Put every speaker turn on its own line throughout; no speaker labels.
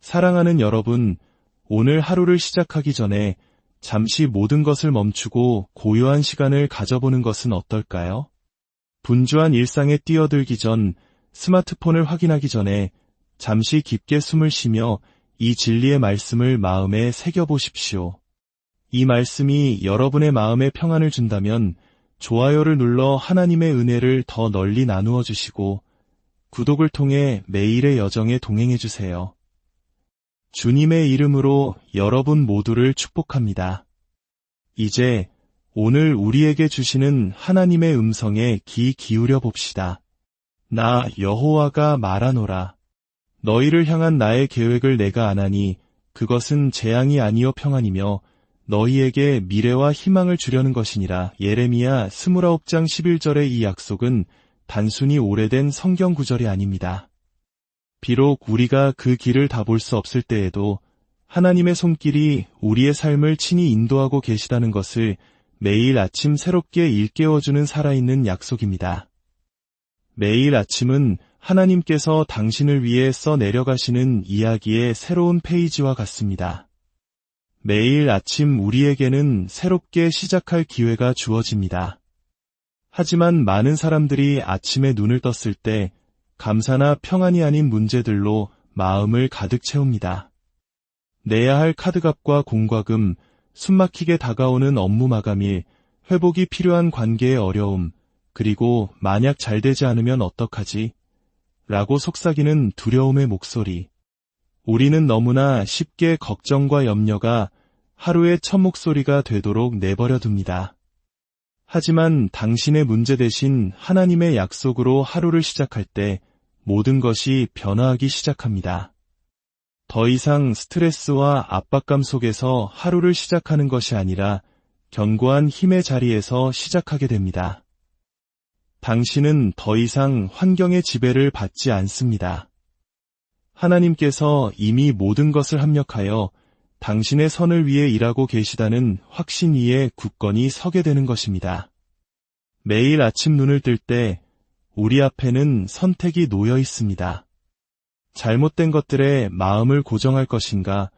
사랑하는 여러분, 오늘 하루를 시작하기 전에 잠시 모든 것을 멈추고 고요한 시간을 가져보는 것은 어떨까요? 분주한 일상에 뛰어들기 전, 스마트폰을 확인하기 전에 잠시 깊게 숨을 쉬며 이 진리의 말씀을 마음에 새겨보십시오. 이 말씀이 여러분의 마음에 평안을 준다면 좋아요를 눌러 하나님의 은혜를 더 널리 나누어 주시고 구독을 통해 매일의 여정에 동행해 주세요. 주님의 이름으로 여러분 모두를 축복합니다. 이제 오늘 우리에게 주시는 하나님의 음성에 귀 기울여 봅시다. 나 여호와가 말하노라. 너희를 향한 나의 계획을 내가 아나니 그것은 재앙이 아니요 평안이며 너희에게 미래와 희망을 주려는 것이니라. 예레미야 29장 11절의 이 약속은 단순히 오래된 성경 구절이 아닙니다. 비록 우리가 그 길을 다 볼 수 없을 때에도 하나님의 손길이 우리의 삶을 친히 인도하고 계시다는 것을 매일 아침 새롭게 일깨워주는 살아있는 약속입니다. 매일 아침은 하나님께서 당신을 위해 써 내려가시는 이야기의 새로운 페이지와 같습니다. 매일 아침 우리에게는 새롭게 시작할 기회가 주어집니다. 하지만 많은 사람들이 아침에 눈을 떴을 때 감사나 평안이 아닌 문제들로 마음을 가득 채웁니다. 내야 할 카드값과 공과금, 숨막히게 다가오는 업무 마감일, 회복이 필요한 관계의 어려움, 그리고 만약 잘 되지 않으면 어떡하지? 라고 속삭이는 두려움의 목소리. 우리는 너무나 쉽게 걱정과 염려가 하루의 첫 목소리가 되도록 내버려 둡니다. 하지만 당신의 문제 대신 하나님의 약속으로 하루를 시작할 때 모든 것이 변화하기 시작합니다. 더 이상 스트레스와 압박감 속에서 하루를 시작하는 것이 아니라 견고한 힘의 자리에서 시작하게 됩니다. 당신은 더 이상 환경의 지배를 받지 않습니다. 하나님께서 이미 모든 것을 합력하여 당신의 선을 위해 일하고 계시다는 확신 위에 굳건히 서게 되는 것입니다. 매일 아침 눈을 뜰 때 우리 앞에는 선택이 놓여 있습니다. 잘못된 것들에 마음을 고정할 것인가,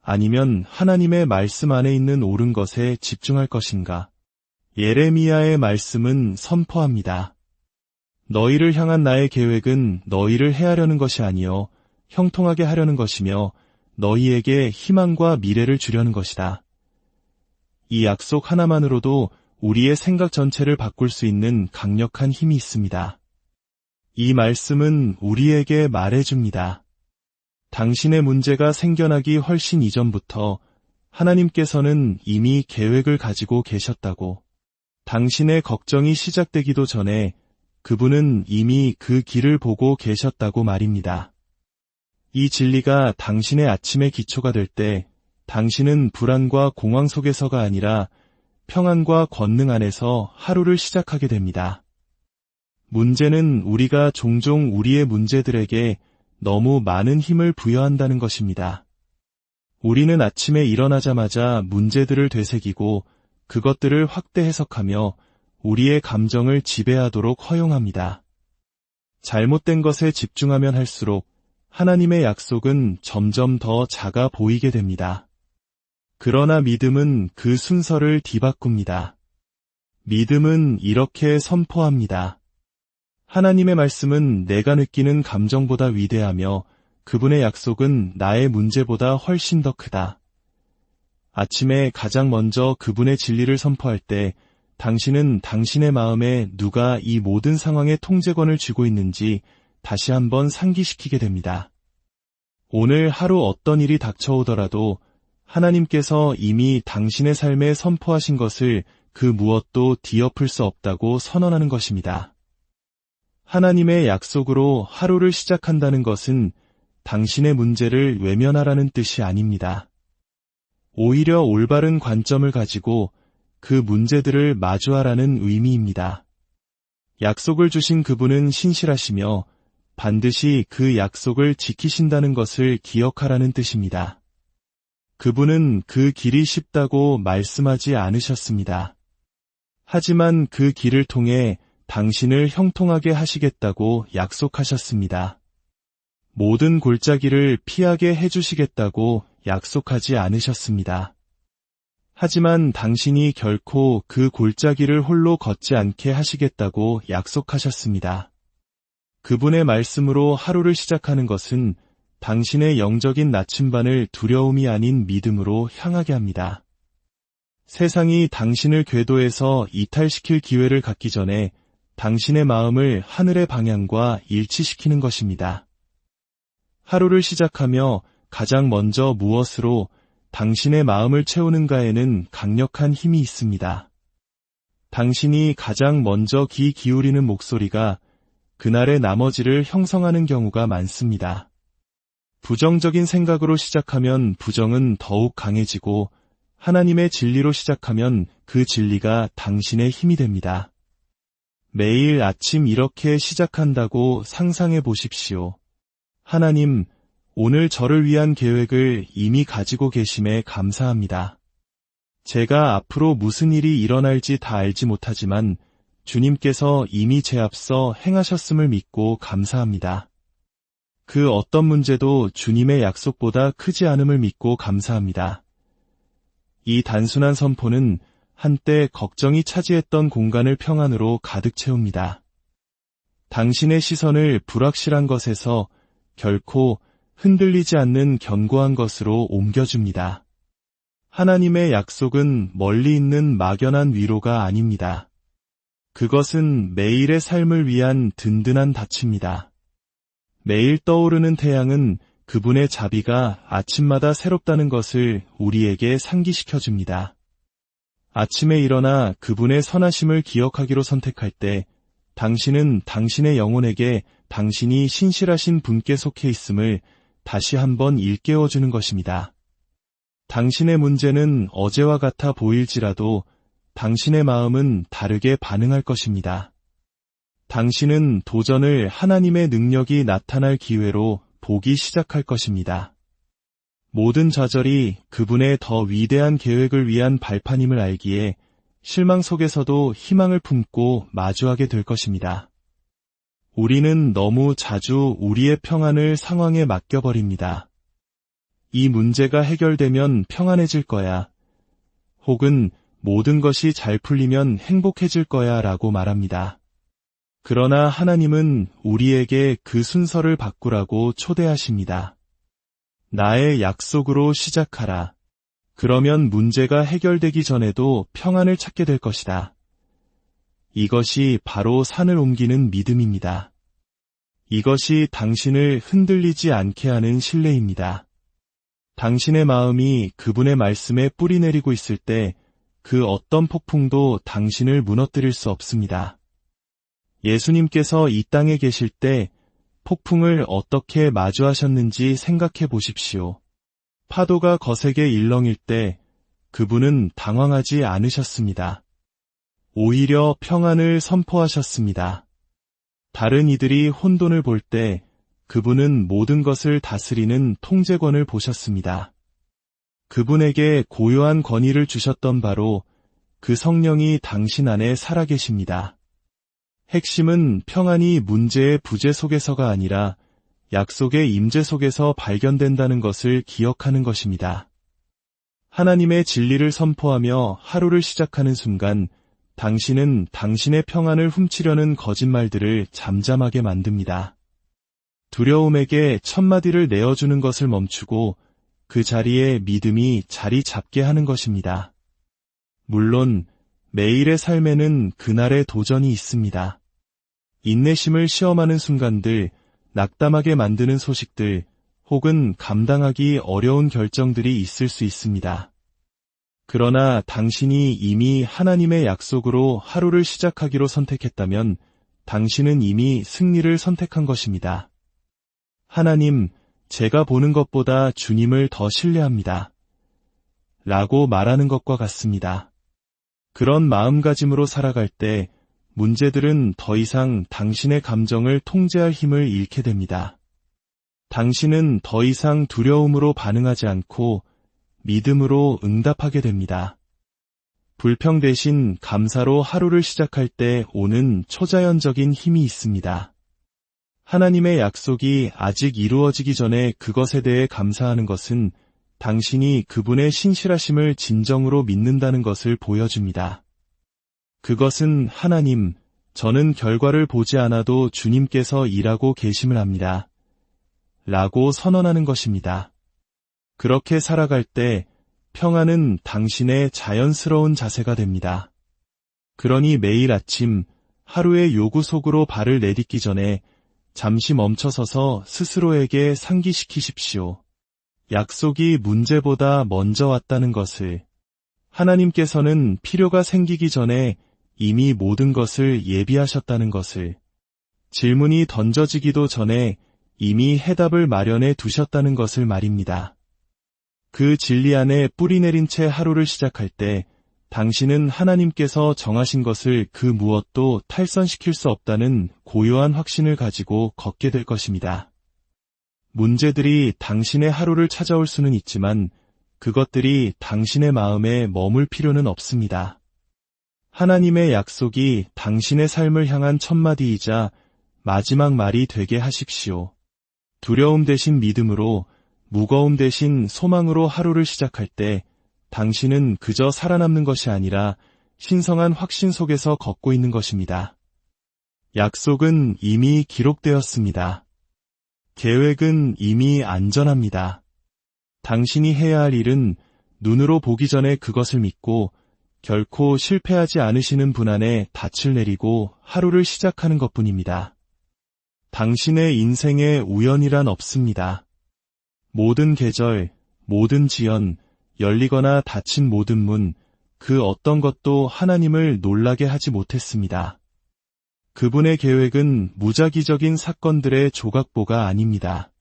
아니면 하나님의 말씀 안에 있는 옳은 것에 집중할 것인가. 예레미야의 말씀은 선포합니다. 너희를 향한 나의 계획은 너희를 해하려는 것이 아니요 형통하게 하려는 것이며 너희에게 희망과 미래를 주려는 것이다. 이 약속 하나만으로도 우리의 생각 전체를 바꿀 수 있는 강력한 힘이 있습니다. 이 말씀은 우리에게 말해줍니다. 당신의 문제가 생겨나기 훨씬 이전부터 하나님께서는 이미 계획을 가지고 계셨다고. 당신의 걱정이 시작되기도 전에 그분은 이미 그 길을 보고 계셨다고 말입니다. 이 진리가 당신의 아침의 기초가 될 때 당신은 불안과 공황 속에서가 아니라 평안과 권능 안에서 하루를 시작하게 됩니다. 문제는 우리가 종종 우리의 문제들에게 너무 많은 힘을 부여한다는 것입니다. 우리는 아침에 일어나자마자 문제들을 되새기고 그것들을 확대 해석하며 우리의 감정을 지배하도록 허용합니다. 잘못된 것에 집중하면 할수록 하나님의 약속은 점점 더 작아 보이게 됩니다. 그러나 믿음은 그 순서를 뒤바꿉니다. 믿음은 이렇게 선포합니다. 하나님의 말씀은 내가 느끼는 감정보다 위대하며 그분의 약속은 나의 문제보다 훨씬 더 크다. 아침에 가장 먼저 그분의 진리를 선포할 때 당신은 당신의 마음에 누가 이 모든 상황의 통제권을 쥐고 있는지 다시 한번 상기시키게 됩니다. 오늘 하루 어떤 일이 닥쳐오더라도 하나님께서 이미 당신의 삶에 선포하신 것을 그 무엇도 뒤엎을 수 없다고 선언하는 것입니다. 하나님의 약속으로 하루를 시작한다는 것은 당신의 문제를 외면하라는 뜻이 아닙니다. 오히려 올바른 관점을 가지고 그 문제들을 마주하라는 의미입니다. 약속을 주신 그분은 신실하시며 반드시 그 약속을 지키신다는 것을 기억하라는 뜻입니다. 그분은 그 길이 쉽다고 말씀하지 않으셨습니다. 하지만 그 길을 통해 당신을 형통하게 하시겠다고 약속하셨습니다. 모든 골짜기를 피하게 해주시겠다고 약속하지 않으셨습니다. 하지만 당신이 결코 그 골짜기를 홀로 걷지 않게 하시겠다고 약속하셨습니다. 그분의 말씀으로 하루를 시작하는 것은 당신의 영적인 나침반을 두려움이 아닌 믿음으로 향하게 합니다. 세상이 당신을 궤도에서 이탈시킬 기회를 갖기 전에 당신의 마음을 하늘의 방향과 일치시키는 것입니다. 하루를 시작하며 가장 먼저 무엇으로 당신의 마음을 채우는가에는 강력한 힘이 있습니다. 당신이 가장 먼저 귀 기울이는 목소리가 그날의 나머지를 형성하는 경우가 많습니다. 부정적인 생각으로 시작하면 부정은 더욱 강해지고 하나님의 진리로 시작하면 그 진리가 당신의 힘이 됩니다. 매일 아침 이렇게 시작한다고 상상해 보십시오. 하나님, 오늘 저를 위한 계획을 이미 가지고 계심에 감사합니다. 제가 앞으로 무슨 일이 일어날지 다 알지 못하지만 주님께서 이미 제 앞서 행하셨음을 믿고 감사합니다. 그 어떤 문제도 주님의 약속보다 크지 않음을 믿고 감사합니다. 이 단순한 선포는 한때 걱정이 차지했던 공간을 평안으로 가득 채웁니다. 당신의 시선을 불확실한 것에서 결코 흔들리지 않는 견고한 것으로 옮겨줍니다. 하나님의 약속은 멀리 있는 막연한 위로가 아닙니다. 그것은 매일의 삶을 위한 든든한 닻입니다. 매일 떠오르는 태양은 그분의 자비가 아침마다 새롭다는 것을 우리에게 상기시켜줍니다. 아침에 일어나 그분의 선하심을 기억하기로 선택할 때 당신은 당신의 영혼에게 당신이 신실하신 분께 속해 있음을 다시 한번 일깨워주는 것입니다. 당신의 문제는 어제와 같아 보일지라도 당신의 마음은 다르게 반응할 것입니다. 당신은 도전을 하나님의 능력이 나타날 기회로 보기 시작할 것입니다. 모든 좌절이 그분의 더 위대한 계획을 위한 발판임을 알기에 실망 속에서도 희망을 품고 마주하게 될 것입니다. 우리는 너무 자주 우리의 평안을 상황에 맡겨버립니다. 이 문제가 해결되면 평안해질 거야. 혹은 모든 것이 잘 풀리면 행복해질 거야 라고 말합니다. 그러나 하나님은 우리에게 그 순서를 바꾸라고 초대하십니다. 나의 약속으로 시작하라. 그러면 문제가 해결되기 전에도 평안을 찾게 될 것이다. 이것이 바로 산을 옮기는 믿음입니다. 이것이 당신을 흔들리지 않게 하는 신뢰입니다. 당신의 마음이 그분의 말씀에 뿌리 내리고 있을 때 그 어떤 폭풍도 당신을 무너뜨릴 수 없습니다. 예수님께서 이 땅에 계실 때 폭풍을 어떻게 마주하셨는지 생각해 보십시오. 파도가 거세게 일렁일 때 그분은 당황하지 않으셨습니다. 오히려 평안을 선포하셨습니다. 다른 이들이 혼돈을 볼 때 그분은 모든 것을 다스리는 통제권을 보셨습니다. 그분에게 고요한 권위를 주셨던 바로 그 성령이 당신 안에 살아계십니다. 핵심은 평안이 문제의 부재 속에서가 아니라 약속의 임재 속에서 발견된다는 것을 기억하는 것입니다. 하나님의 진리를 선포하며 하루를 시작하는 순간 당신은 당신의 평안을 훔치려는 거짓말들을 잠잠하게 만듭니다. 두려움에게 첫마디를 내어주는 것을 멈추고 그 자리에 믿음이 자리 잡게 하는 것입니다. 물론 매일의 삶에는 그날의 도전이 있습니다. 인내심을 시험하는 순간들, 낙담하게 만드는 소식들, 혹은 감당하기 어려운 결정들이 있을 수 있습니다. 그러나 당신이 이미 하나님의 약속으로 하루를 시작하기로 선택했다면 당신은 이미 승리를 선택한 것입니다. 하나님, 제가 보는 것보다 주님을 더 신뢰합니다. 라고 말하는 것과 같습니다. 그런 마음가짐으로 살아갈 때 문제들은 더 이상 당신의 감정을 통제할 힘을 잃게 됩니다. 당신은 더 이상 두려움으로 반응하지 않고 믿음으로 응답하게 됩니다. 불평 대신 감사로 하루를 시작할 때 오는 초자연적인 힘이 있습니다. 하나님의 약속이 아직 이루어지기 전에 그것에 대해 감사하는 것은 당신이 그분의 신실하심을 진정으로 믿는다는 것을 보여줍니다. 그것은 하나님, 저는 결과를 보지 않아도 주님께서 일하고 계심을 압니다. 라고 선언하는 것입니다. 그렇게 살아갈 때 평안은 당신의 자연스러운 자세가 됩니다. 그러니 매일 아침 하루의 요구 속으로 발을 내딛기 전에 잠시 멈춰서서 스스로에게 상기시키십시오. 약속이 문제보다 먼저 왔다는 것을. 하나님께서는 필요가 생기기 전에 이미 모든 것을 예비하셨다는 것을. 질문이 던져지기도 전에 이미 해답을 마련해 두셨다는 것을 말입니다. 그 진리 안에 뿌리내린 채 하루를 시작할 때 당신은 하나님께서 정하신 것을 그 무엇도 탈선시킬 수 없다는 고요한 확신을 가지고 걷게 될 것입니다. 문제들이 당신의 하루를 찾아올 수는 있지만 그것들이 당신의 마음에 머물 필요는 없습니다. 하나님의 약속이 당신의 삶을 향한 첫마디이자 마지막 말이 되게 하십시오. 두려움 대신 믿음으로, 무거움 대신 소망으로 하루를 시작할 때 당신은 그저 살아남는 것이 아니라 신성한 확신 속에서 걷고 있는 것입니다. 약속은 이미 기록되었습니다. 계획은 이미 안전합니다. 당신이 해야 할 일은 눈으로 보기 전에 그것을 믿고 결코 실패하지 않으시는 분 안에 닻을 내리고 하루를 시작하는 것뿐입니다. 당신의 인생에 우연이란 없습니다. 모든 계절, 모든 지연, 열리거나 닫힌 모든 문, 그 어떤 것도 하나님을 놀라게 하지 못했습니다. 그분의 계획은 무작위적인 사건들의 조각보가 아닙니다.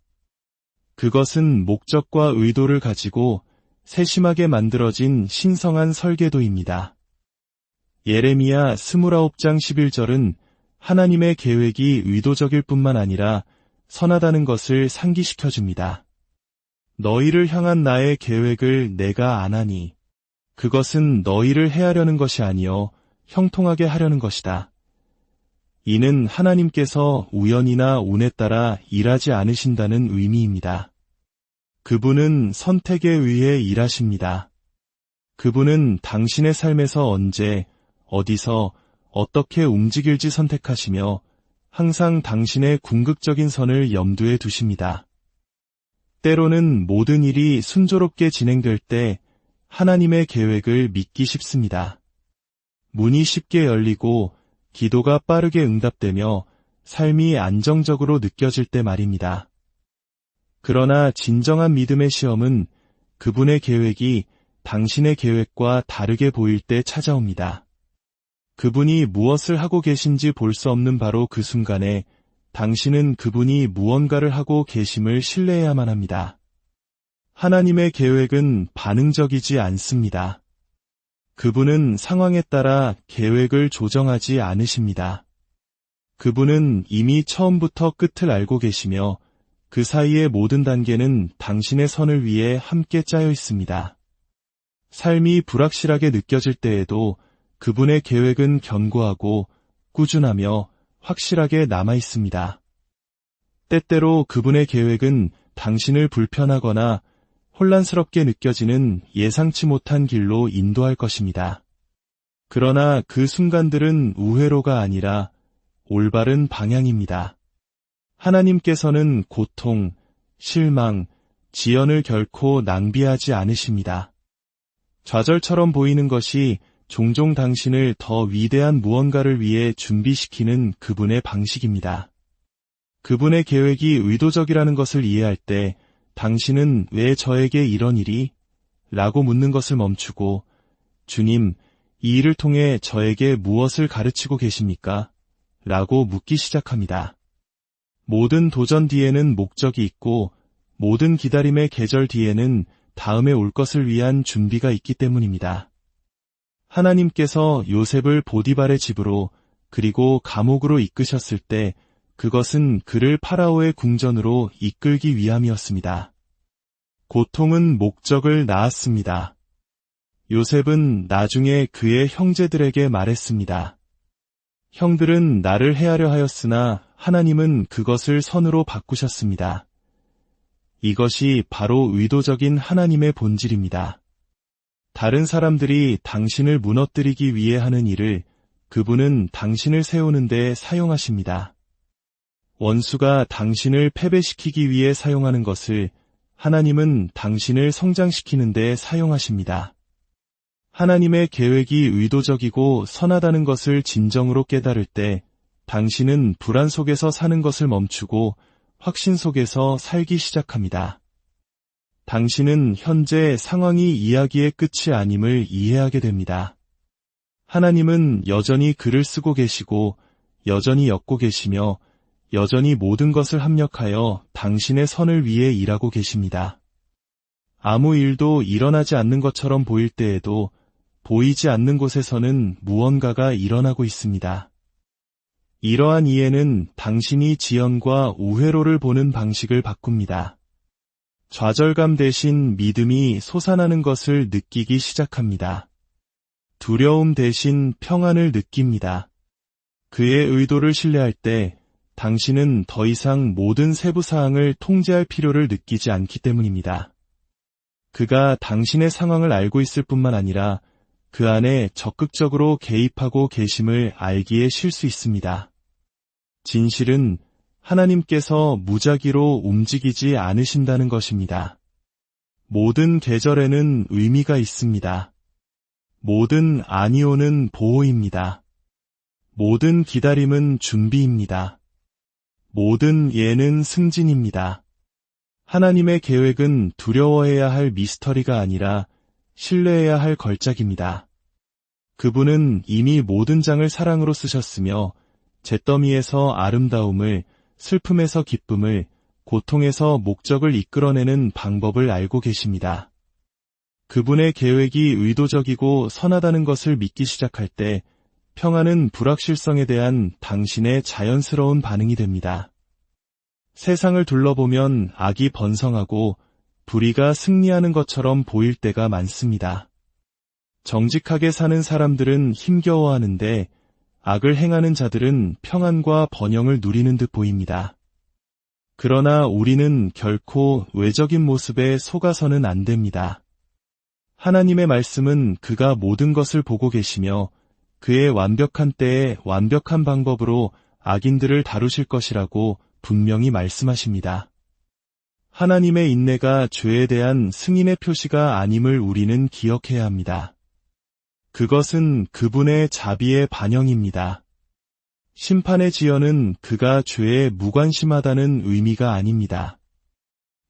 그것은 목적과 의도를 가지고 세심하게 만들어진 신성한 설계도입니다. 예레미야 29장 11절은 하나님의 계획이 의도적일 뿐만 아니라 선하다는 것을 상기시켜줍니다. 너희를 향한 나의 계획을 내가 아나니 그것은 너희를 해하려는 것이 아니요 형통하게 하려는 것이다. 이는 하나님께서 우연이나 운에 따라 일하지 않으신다는 의미입니다. 그분은 선택에 의해 일하십니다. 그분은 당신의 삶에서 언제, 어디서, 어떻게 움직일지 선택하시며 항상 당신의 궁극적인 선을 염두에 두십니다. 때로는 모든 일이 순조롭게 진행될 때 하나님의 계획을 믿기 쉽습니다. 문이 쉽게 열리고 기도가 빠르게 응답되며 삶이 안정적으로 느껴질 때 말입니다. 그러나 진정한 믿음의 시험은 그분의 계획이 당신의 계획과 다르게 보일 때 찾아옵니다. 그분이 무엇을 하고 계신지 볼 수 없는 바로 그 순간에 당신은 그분이 무언가를 하고 계심을 신뢰해야만 합니다. 하나님의 계획은 반응적이지 않습니다. 그분은 상황에 따라 계획을 조정하지 않으십니다. 그분은 이미 처음부터 끝을 알고 계시며 그 사이의 모든 단계는 당신의 선을 위해 함께 짜여 있습니다. 삶이 불확실하게 느껴질 때에도 그분의 계획은 견고하고 꾸준하며 확실하게 남아 있습니다. 때때로 그분의 계획은 당신을 불편하거나 혼란스럽게 느껴지는 예상치 못한 길로 인도할 것입니다. 그러나 그 순간들은 우회로가 아니라 올바른 방향입니다. 하나님께서는 고통, 실망, 지연을 결코 낭비하지 않으십니다. 좌절처럼 보이는 것이 종종 당신을 더 위대한 무언가를 위해 준비시키는 그분의 방식입니다. 그분의 계획이 의도적이라는 것을 이해할 때 당신은 왜 저에게 이런 일이? 라고 묻는 것을 멈추고 주님, 이 일을 통해 저에게 무엇을 가르치고 계십니까? 라고 묻기 시작합니다. 모든 도전 뒤에는 목적이 있고 모든 기다림의 계절 뒤에는 다음에 올 것을 위한 준비가 있기 때문입니다. 하나님께서 요셉을 보디발의 집으로 그리고 감옥으로 이끄셨을 때 그것은 그를 파라오의 궁전으로 이끌기 위함이었습니다. 고통은 목적을 낳았습니다. 요셉은 나중에 그의 형제들에게 말했습니다. 형들은 나를 해하려 하였으나 하나님은 그것을 선으로 바꾸셨습니다. 이것이 바로 의도적인 하나님의 본질입니다. 다른 사람들이 당신을 무너뜨리기 위해 하는 일을 그분은 당신을 세우는 데 사용하십니다. 원수가 당신을 패배시키기 위해 사용하는 것을 하나님은 당신을 성장시키는 데 사용하십니다. 하나님의 계획이 의도적이고 선하다는 것을 진정으로 깨달을 때 당신은 불안 속에서 사는 것을 멈추고 확신 속에서 살기 시작합니다. 당신은 현재 상황이 이야기의 끝이 아님을 이해하게 됩니다. 하나님은 여전히 글을 쓰고 계시고 여전히 엮고 계시며 여전히 모든 것을 합력하여 당신의 선을 위해 일하고 계십니다. 아무 일도 일어나지 않는 것처럼 보일 때에도 보이지 않는 곳에서는 무언가가 일어나고 있습니다. 이러한 이해는 당신이 지연과 우회로를 보는 방식을 바꿉니다. 좌절감 대신 믿음이 솟아나는 것을 느끼기 시작합니다. 두려움 대신 평안을 느낍니다. 그의 의도를 신뢰할 때 당신은 더 이상 모든 세부 사항을 통제할 필요를 느끼지 않기 때문입니다. 그가 당신의 상황을 알고 있을 뿐만 아니라 그 안에 적극적으로 개입하고 계심을 알기에 쉴 수 있습니다. 진실은 하나님께서 무작위로 움직이지 않으신다는 것입니다. 모든 계절에는 의미가 있습니다. 모든 아니오는 보호입니다. 모든 기다림은 준비입니다. 모든 예는 승진입니다. 하나님의 계획은 두려워해야 할 미스터리가 아니라 신뢰해야 할 걸작입니다. 그분은 이미 모든 장을 사랑으로 쓰셨으며 잿더미에서 아름다움을, 슬픔에서 기쁨을, 고통에서 목적을 이끌어내는 방법을 알고 계십니다. 그분의 계획이 의도적이고 선하다는 것을 믿기 시작할 때 평안은 불확실성에 대한 당신의 자연스러운 반응이 됩니다. 세상을 둘러보면 악이 번성하고 불의가 승리하는 것처럼 보일 때가 많습니다. 정직하게 사는 사람들은 힘겨워하는데 악을 행하는 자들은 평안과 번영을 누리는 듯 보입니다. 그러나 우리는 결코 외적인 모습에 속아서는 안 됩니다. 하나님의 말씀은 그가 모든 것을 보고 계시며 그의 완벽한 때에 완벽한 방법으로 악인들을 다루실 것이라고 분명히 말씀하십니다. 하나님의 인내가 죄에 대한 승인의 표시가 아님을 우리는 기억해야 합니다. 그것은 그분의 자비의 반영입니다. 심판의 지연은 그가 죄에 무관심하다는 의미가 아닙니다.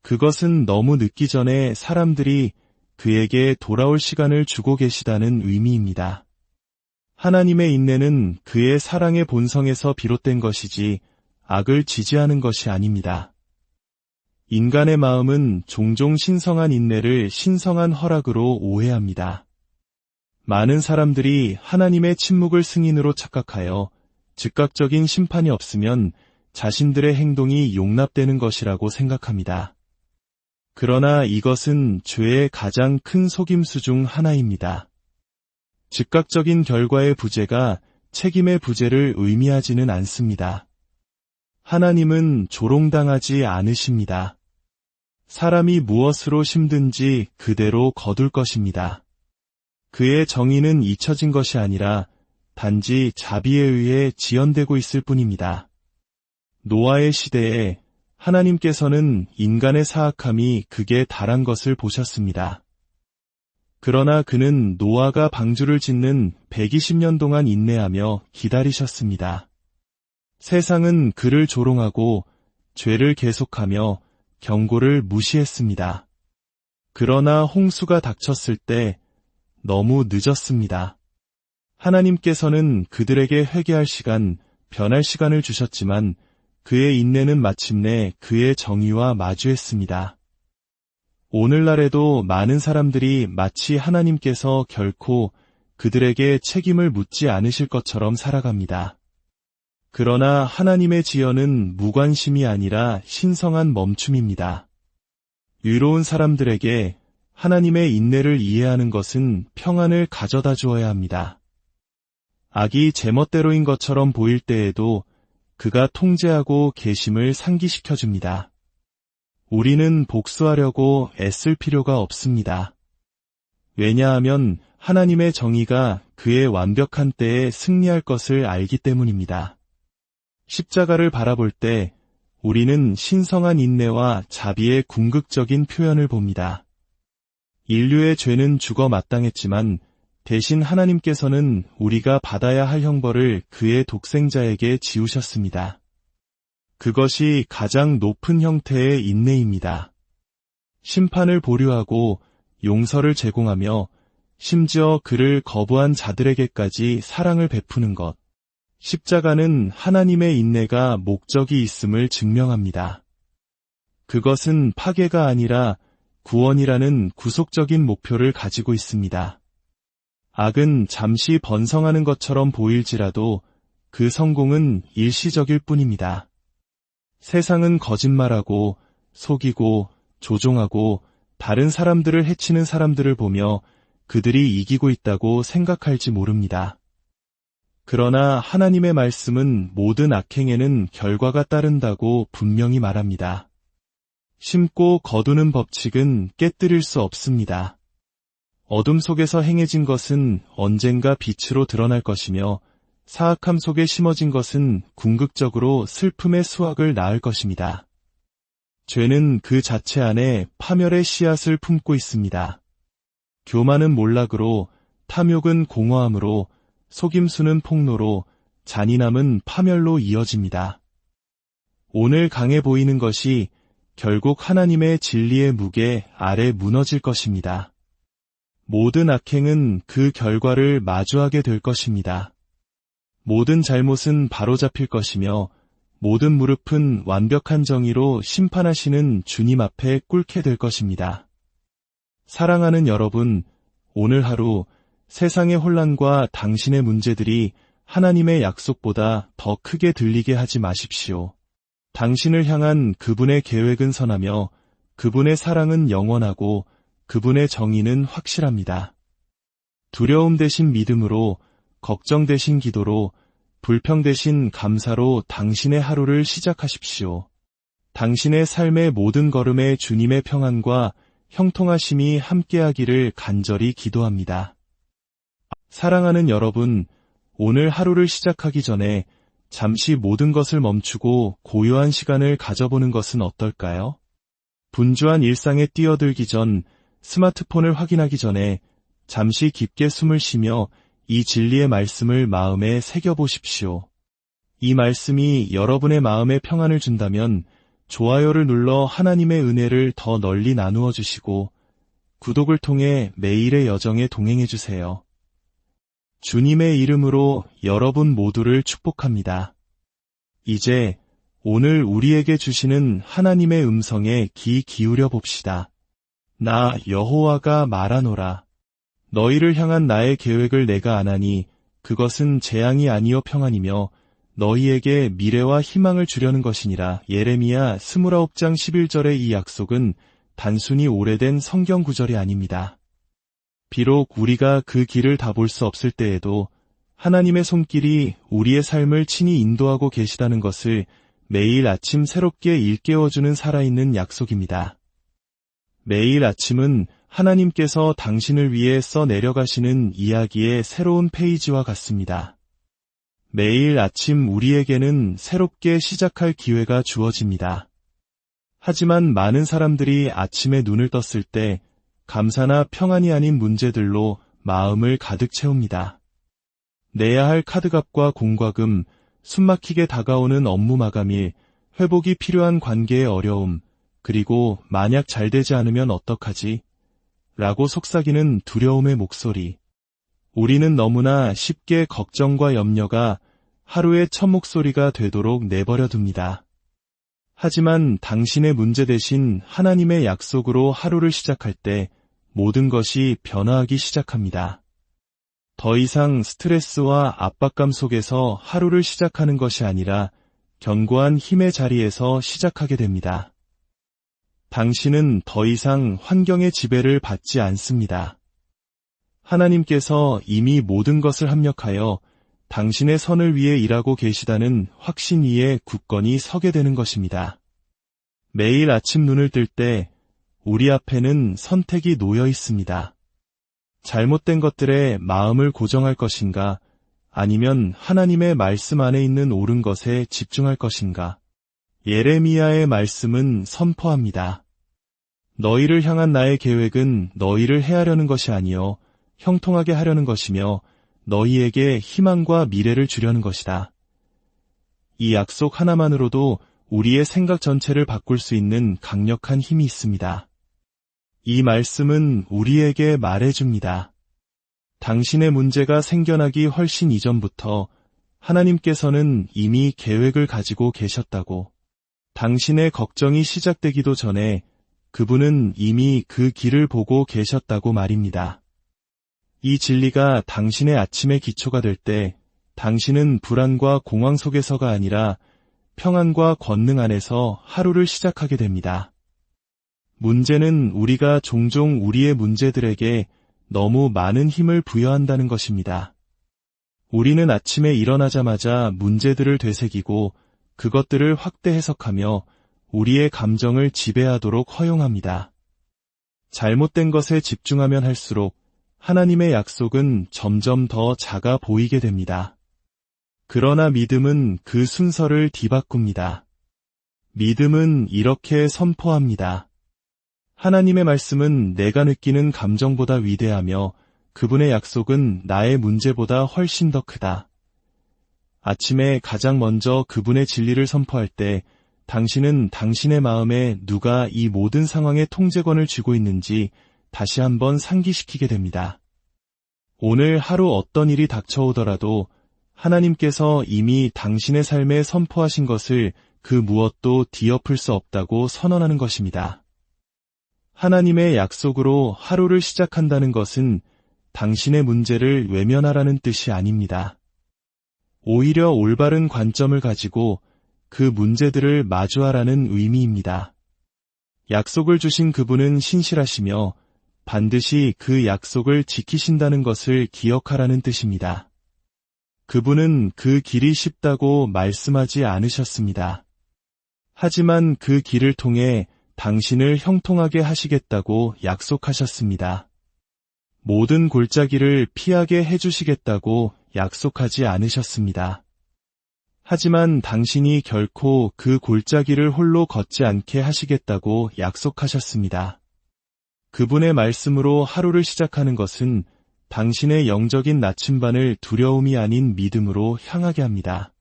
그것은 너무 늦기 전에 사람들이 그에게 돌아올 시간을 주고 계시다는 의미입니다. 하나님의 인내는 그의 사랑의 본성에서 비롯된 것이지 악을 지지하는 것이 아닙니다. 인간의 마음은 종종 신성한 인내를 신성한 허락으로 오해합니다. 많은 사람들이 하나님의 침묵을 승인으로 착각하여 즉각적인 심판이 없으면 자신들의 행동이 용납되는 것이라고 생각합니다. 그러나 이것은 죄의 가장 큰 속임수 중 하나입니다. 즉각적인 결과의 부재가 책임의 부재를 의미하지는 않습니다. 하나님은 조롱당하지 않으십니다. 사람이 무엇으로 심든지 그대로 거둘 것입니다. 그의 정의는 잊혀진 것이 아니라 단지 자비에 의해 지연되고 있을 뿐입니다. 노아의 시대에 하나님께서는 인간의 사악함이 극에 달한 것을 보셨습니다. 그러나 그는 노아가 방주를 짓는 120년 동안 인내하며 기다리셨습니다. 세상은 그를 조롱하고 죄를 계속하며 경고를 무시했습니다. 그러나 홍수가 닥쳤을 때 너무 늦었습니다. 하나님께서는 그들에게 회개할 시간, 변할 시간을 주셨지만 그의 인내는 마침내 그의 정의와 마주했습니다. 오늘날에도 많은 사람들이 마치 하나님께서 결코 그들에게 책임을 묻지 않으실 것처럼 살아갑니다. 그러나 하나님의 지연은 무관심이 아니라 신성한 멈춤입니다. 의로운 사람들에게 하나님의 인내를 이해하는 것은 평안을 가져다 주어야 합니다. 악이 제멋대로인 것처럼 보일 때에도 그가 통제하고 계심을 상기시켜 줍니다. 우리는 복수하려고 애쓸 필요가 없습니다. 왜냐하면 하나님의 정의가 그의 완벽한 때에 승리할 것을 알기 때문입니다. 십자가를 바라볼 때 우리는 신성한 인내와 자비의 궁극적인 표현을 봅니다. 인류의 죄는 죽어 마땅했지만 대신 하나님께서는 우리가 받아야 할 형벌을 그의 독생자에게 지우셨습니다. 그것이 가장 높은 형태의 인내입니다. 심판을 보류하고 용서를 제공하며 심지어 그를 거부한 자들에게까지 사랑을 베푸는 것. 십자가는 하나님의 인내가 목적이 있음을 증명합니다. 그것은 파괴가 아니라 구원이라는 구속적인 목표를 가지고 있습니다. 악은 잠시 번성하는 것처럼 보일지라도 그 성공은 일시적일 뿐입니다. 세상은 거짓말하고 속이고 조종하고 다른 사람들을 해치는 사람들을 보며 그들이 이기고 있다고 생각할지 모릅니다. 그러나 하나님의 말씀은 모든 악행에는 결과가 따른다고 분명히 말합니다. 심고 거두는 법칙은 깨뜨릴 수 없습니다. 어둠 속에서 행해진 것은 언젠가 빛으로 드러날 것이며 사악함 속에 심어진 것은 궁극적으로 슬픔의 수확을 낳을 것입니다. 죄는 그 자체 안에 파멸의 씨앗을 품고 있습니다. 교만은 몰락으로, 탐욕은 공허함으로, 속임수는 폭로로, 잔인함은 파멸로 이어집니다. 오늘 강해 보이는 것이 결국 하나님의 진리의 무게 아래 무너질 것입니다. 모든 악행은 그 결과를 마주하게 될 것입니다. 모든 잘못은 바로잡힐 것이며 모든 무릎은 완벽한 정의로 심판하시는 주님 앞에 꿇게 될 것입니다. 사랑하는 여러분, 오늘 하루 세상의 혼란과 당신의 문제들이 하나님의 약속보다 더 크게 들리게 하지 마십시오. 당신을 향한 그분의 계획은 선하며 그분의 사랑은 영원하고 그분의 정의는 확실합니다. 두려움 대신 믿음으로, 걱정 대신 기도로, 불평 대신 감사로 당신의 하루를 시작하십시오. 당신의 삶의 모든 걸음에 주님의 평안과 형통하심이 함께하기를 간절히 기도합니다. 사랑하는 여러분, 오늘 하루를 시작하기 전에 잠시 모든 것을 멈추고 고요한 시간을 가져보는 것은 어떨까요? 분주한 일상에 뛰어들기 전, 스마트폰을 확인하기 전에 잠시 깊게 숨을 쉬며 이 진리의 말씀을 마음에 새겨보십시오. 이 말씀이 여러분의 마음에 평안을 준다면 좋아요를 눌러 하나님의 은혜를 더 널리 나누어 주시고 구독을 통해 매일의 여정에 동행해 주세요. 주님의 이름으로 여러분 모두를 축복합니다. 이제 오늘 우리에게 주시는 하나님의 음성에 귀 기울여 봅시다. 나 여호와가 말하노라. 너희를 향한 나의 계획을 내가 아나니 그것은 재앙이 아니요 평안이며 너희에게 미래와 희망을 주려는 것이니라. 예레미야 29장 11절의 이 약속은 단순히 오래된 성경 구절이 아닙니다. 비록 우리가 그 길을 다 볼 수 없을 때에도 하나님의 손길이 우리의 삶을 친히 인도하고 계시다는 것을 매일 아침 새롭게 일깨워주는 살아있는 약속입니다. 매일 아침은 하나님께서 당신을 위해 써 내려가시는 이야기의 새로운 페이지와 같습니다. 매일 아침 우리에게는 새롭게 시작할 기회가 주어집니다. 하지만 많은 사람들이 아침에 눈을 떴을 때 감사나 평안이 아닌 문제들로 마음을 가득 채웁니다. 내야 할 카드값과 공과금, 숨막히게 다가오는 업무 마감일, 회복이 필요한 관계의 어려움, 그리고 만약 잘 되지 않으면 어떡하지? 라고 속삭이는 두려움의 목소리. 우리는 너무나 쉽게 걱정과 염려가 하루의 첫 목소리가 되도록 내버려 둡니다. 하지만 당신의 문제 대신 하나님의 약속으로 하루를 시작할 때 모든 것이 변화하기 시작합니다. 더 이상 스트레스와 압박감 속에서 하루를 시작하는 것이 아니라 견고한 힘의 자리에서 시작하게 됩니다. 당신은 더 이상 환경의 지배를 받지 않습니다. 하나님께서 이미 모든 것을 합력하여 당신의 선을 위해 일하고 계시다는 확신 위에 굳건히 서게 되는 것입니다. 매일 아침 눈을 뜰 때 우리 앞에는 선택이 놓여 있습니다. 잘못된 것들에 마음을 고정할 것인가, 아니면 하나님의 말씀 안에 있는 옳은 것에 집중할 것인가. 예레미야의 말씀은 선포합니다. 너희를 향한 나의 계획은 너희를 해하려는 것이 아니요 형통하게 하려는 것이며 너희에게 희망과 미래를 주려는 것이다. 이 약속 하나만으로도 우리의 생각 전체를 바꿀 수 있는 강력한 힘이 있습니다. 이 말씀은 우리에게 말해줍니다. 당신의 문제가 생겨나기 훨씬 이전부터 하나님께서는 이미 계획을 가지고 계셨다고. 당신의 걱정이 시작되기도 전에 그분은 이미 그 길을 보고 계셨다고 말입니다. 이 진리가 당신의 아침의 기초가 될 때 당신은 불안과 공황 속에서가 아니라 평안과 권능 안에서 하루를 시작하게 됩니다. 문제는 우리가 종종 우리의 문제들에게 너무 많은 힘을 부여한다는 것입니다. 우리는 아침에 일어나자마자 문제들을 되새기고 그것들을 확대 해석하며 우리의 감정을 지배하도록 허용합니다. 잘못된 것에 집중하면 할수록 하나님의 약속은 점점 더 작아 보이게 됩니다. 그러나 믿음은 그 순서를 뒤바꿉니다. 믿음은 이렇게 선포합니다. 하나님의 말씀은 내가 느끼는 감정보다 위대하며 그분의 약속은 나의 문제보다 훨씬 더 크다. 아침에 가장 먼저 그분의 진리를 선포할 때 당신은 당신의 마음에 누가 이 모든 상황의 통제권을 쥐고 있는지 다시 한번 상기시키게 됩니다. 오늘 하루 어떤 일이 닥쳐오더라도 하나님께서 이미 당신의 삶에 선포하신 것을 그 무엇도 뒤엎을 수 없다고 선언하는 것입니다. 하나님의 약속으로 하루를 시작한다는 것은 당신의 문제를 외면하라는 뜻이 아닙니다. 오히려 올바른 관점을 가지고 그 문제들을 마주하라는 의미입니다. 약속을 주신 그분은 신실하시며 반드시 그 약속을 지키신다는 것을 기억하라는 뜻입니다. 그분은 그 길이 쉽다고 말씀하지 않으셨습니다. 하지만 그 길을 통해 당신을 형통하게 하시겠다고 약속하셨습니다. 모든 골짜기를 피하게 해주시겠다고 약속하지 않으셨습니다. 하지만 당신이 결코 그 골짜기를 홀로 걷지 않게 하시겠다고 약속하셨습니다. 그분의 말씀으로 하루를 시작하는 것은 당신의 영적인 나침반을 두려움이 아닌 믿음으로 향하게 합니다.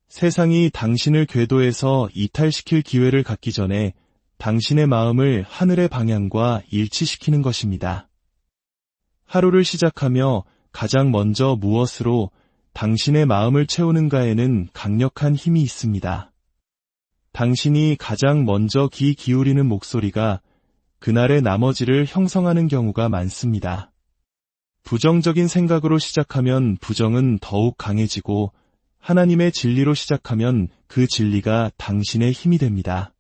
세상이 당신을 궤도에서 이탈시킬 기회를 갖기 전에 당신의 마음을 하늘의 방향과 일치시키는 것입니다. 하루를 시작하며 가장 먼저 무엇으로 당신의 마음을 채우는가에는 강력한 힘이 있습니다. 당신이 가장 먼저 귀 기울이는 목소리가 그날의 나머지를 형성하는 경우가 많습니다. 부정적인 생각으로 시작하면 부정은 더욱 강해지고 하나님의 진리로 시작하면 그 진리가 당신의 힘이 됩니다.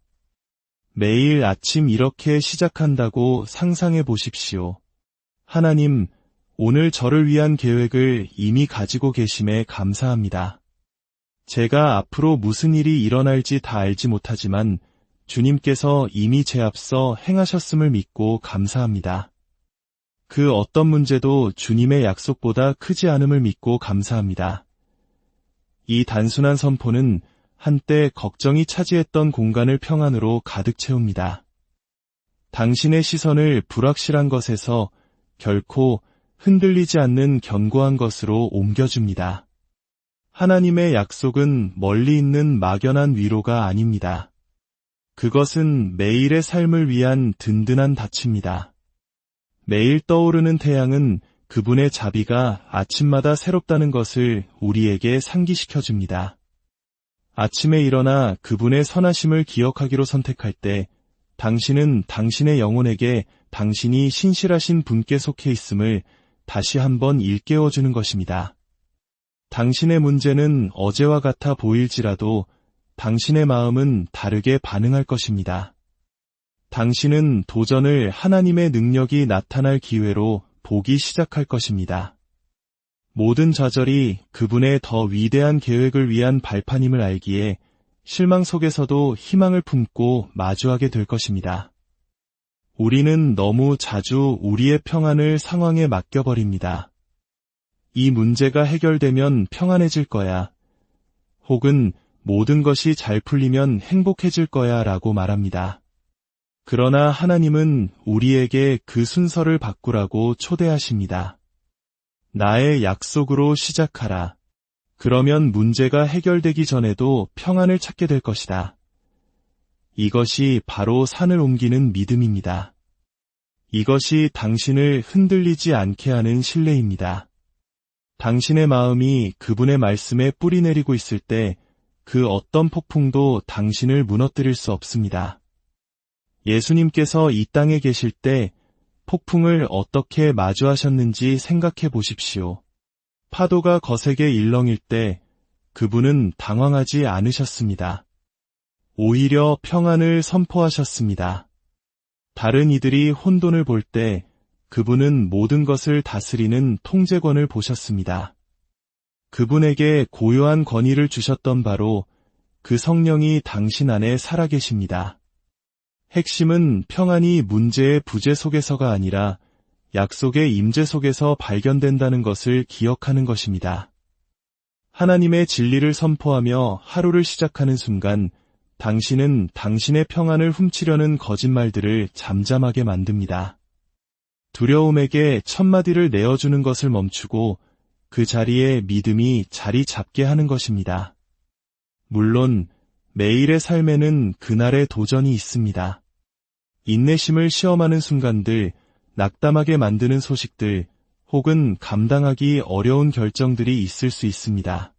매일 아침 이렇게 시작한다고 상상해 보십시오. 하나님, 오늘 저를 위한 계획을 이미 가지고 계심에 감사합니다. 제가 앞으로 무슨 일이 일어날지 다 알지 못하지만 주님께서 이미 제 앞서 행하셨음을 믿고 감사합니다. 그 어떤 문제도 주님의 약속보다 크지 않음을 믿고 감사합니다. 이 단순한 선포는 한때 걱정이 차지했던 공간을 평안으로 가득 채웁니다. 당신의 시선을 불확실한 것에서 결코 흔들리지 않는 견고한 것으로 옮겨줍니다. 하나님의 약속은 멀리 있는 막연한 위로가 아닙니다. 그것은 매일의 삶을 위한 든든한 닻입니다. 매일 떠오르는 태양은 그분의 자비가 아침마다 새롭다는 것을 우리에게 상기시켜줍니다. 아침에 일어나 그분의 선하심을 기억하기로 선택할 때 당신은 당신의 영혼에게 당신이 신실하신 분께 속해 있음을 다시 한번 일깨워주는 것입니다. 당신의 문제는 어제와 같아 보일지라도 당신의 마음은 다르게 반응할 것입니다. 당신은 도전을 하나님의 능력이 나타날 기회로 보기 시작할 것입니다. 모든 좌절이 그분의 더 위대한 계획을 위한 발판임을 알기에 실망 속에서도 희망을 품고 마주하게 될 것입니다. 우리는 너무 자주 우리의 평안을 상황에 맡겨버립니다. 이 문제가 해결되면 평안해질 거야. 혹은 모든 것이 잘 풀리면 행복해질 거야 라고 말합니다. 그러나 하나님은 우리에게 그 순서를 바꾸라고 초대하십니다. 나의 약속으로 시작하라. 그러면 문제가 해결되기 전에도 평안을 찾게 될 것이다. 이것이 바로 산을 옮기는 믿음입니다. 이것이 당신을 흔들리지 않게 하는 신뢰입니다. 당신의 마음이 그분의 말씀에 뿌리 내리고 있을 때 그 어떤 폭풍도 당신을 무너뜨릴 수 없습니다. 예수님께서 이 땅에 계실 때 폭풍을 어떻게 마주하셨는지 생각해 보십시오. 파도가 거세게 일렁일 때 그분은 당황하지 않으셨습니다. 오히려 평안을 선포하셨습니다. 다른 이들이 혼돈을 볼 때 그분은 모든 것을 다스리는 통제권을 보셨습니다. 그분에게 고요한 권위를 주셨던 바로 그 성령이 당신 안에 살아계십니다. 핵심은 평안이 문제의 부재 속에서가 아니라 약속의 임재 속에서 발견된다는 것을 기억하는 것입니다. 하나님의 진리를 선포하며 하루를 시작하는 순간 당신은 당신의 평안을 훔치려는 거짓말들을 잠잠하게 만듭니다. 두려움에게 첫마디를 내어주는 것을 멈추고 그 자리에 믿음이 자리 잡게 하는 것입니다. 물론 매일의 삶에는 그날의 도전이 있습니다. 인내심을 시험하는 순간들, 낙담하게 만드는 소식들, 혹은 감당하기 어려운 결정들이 있을 수 있습니다.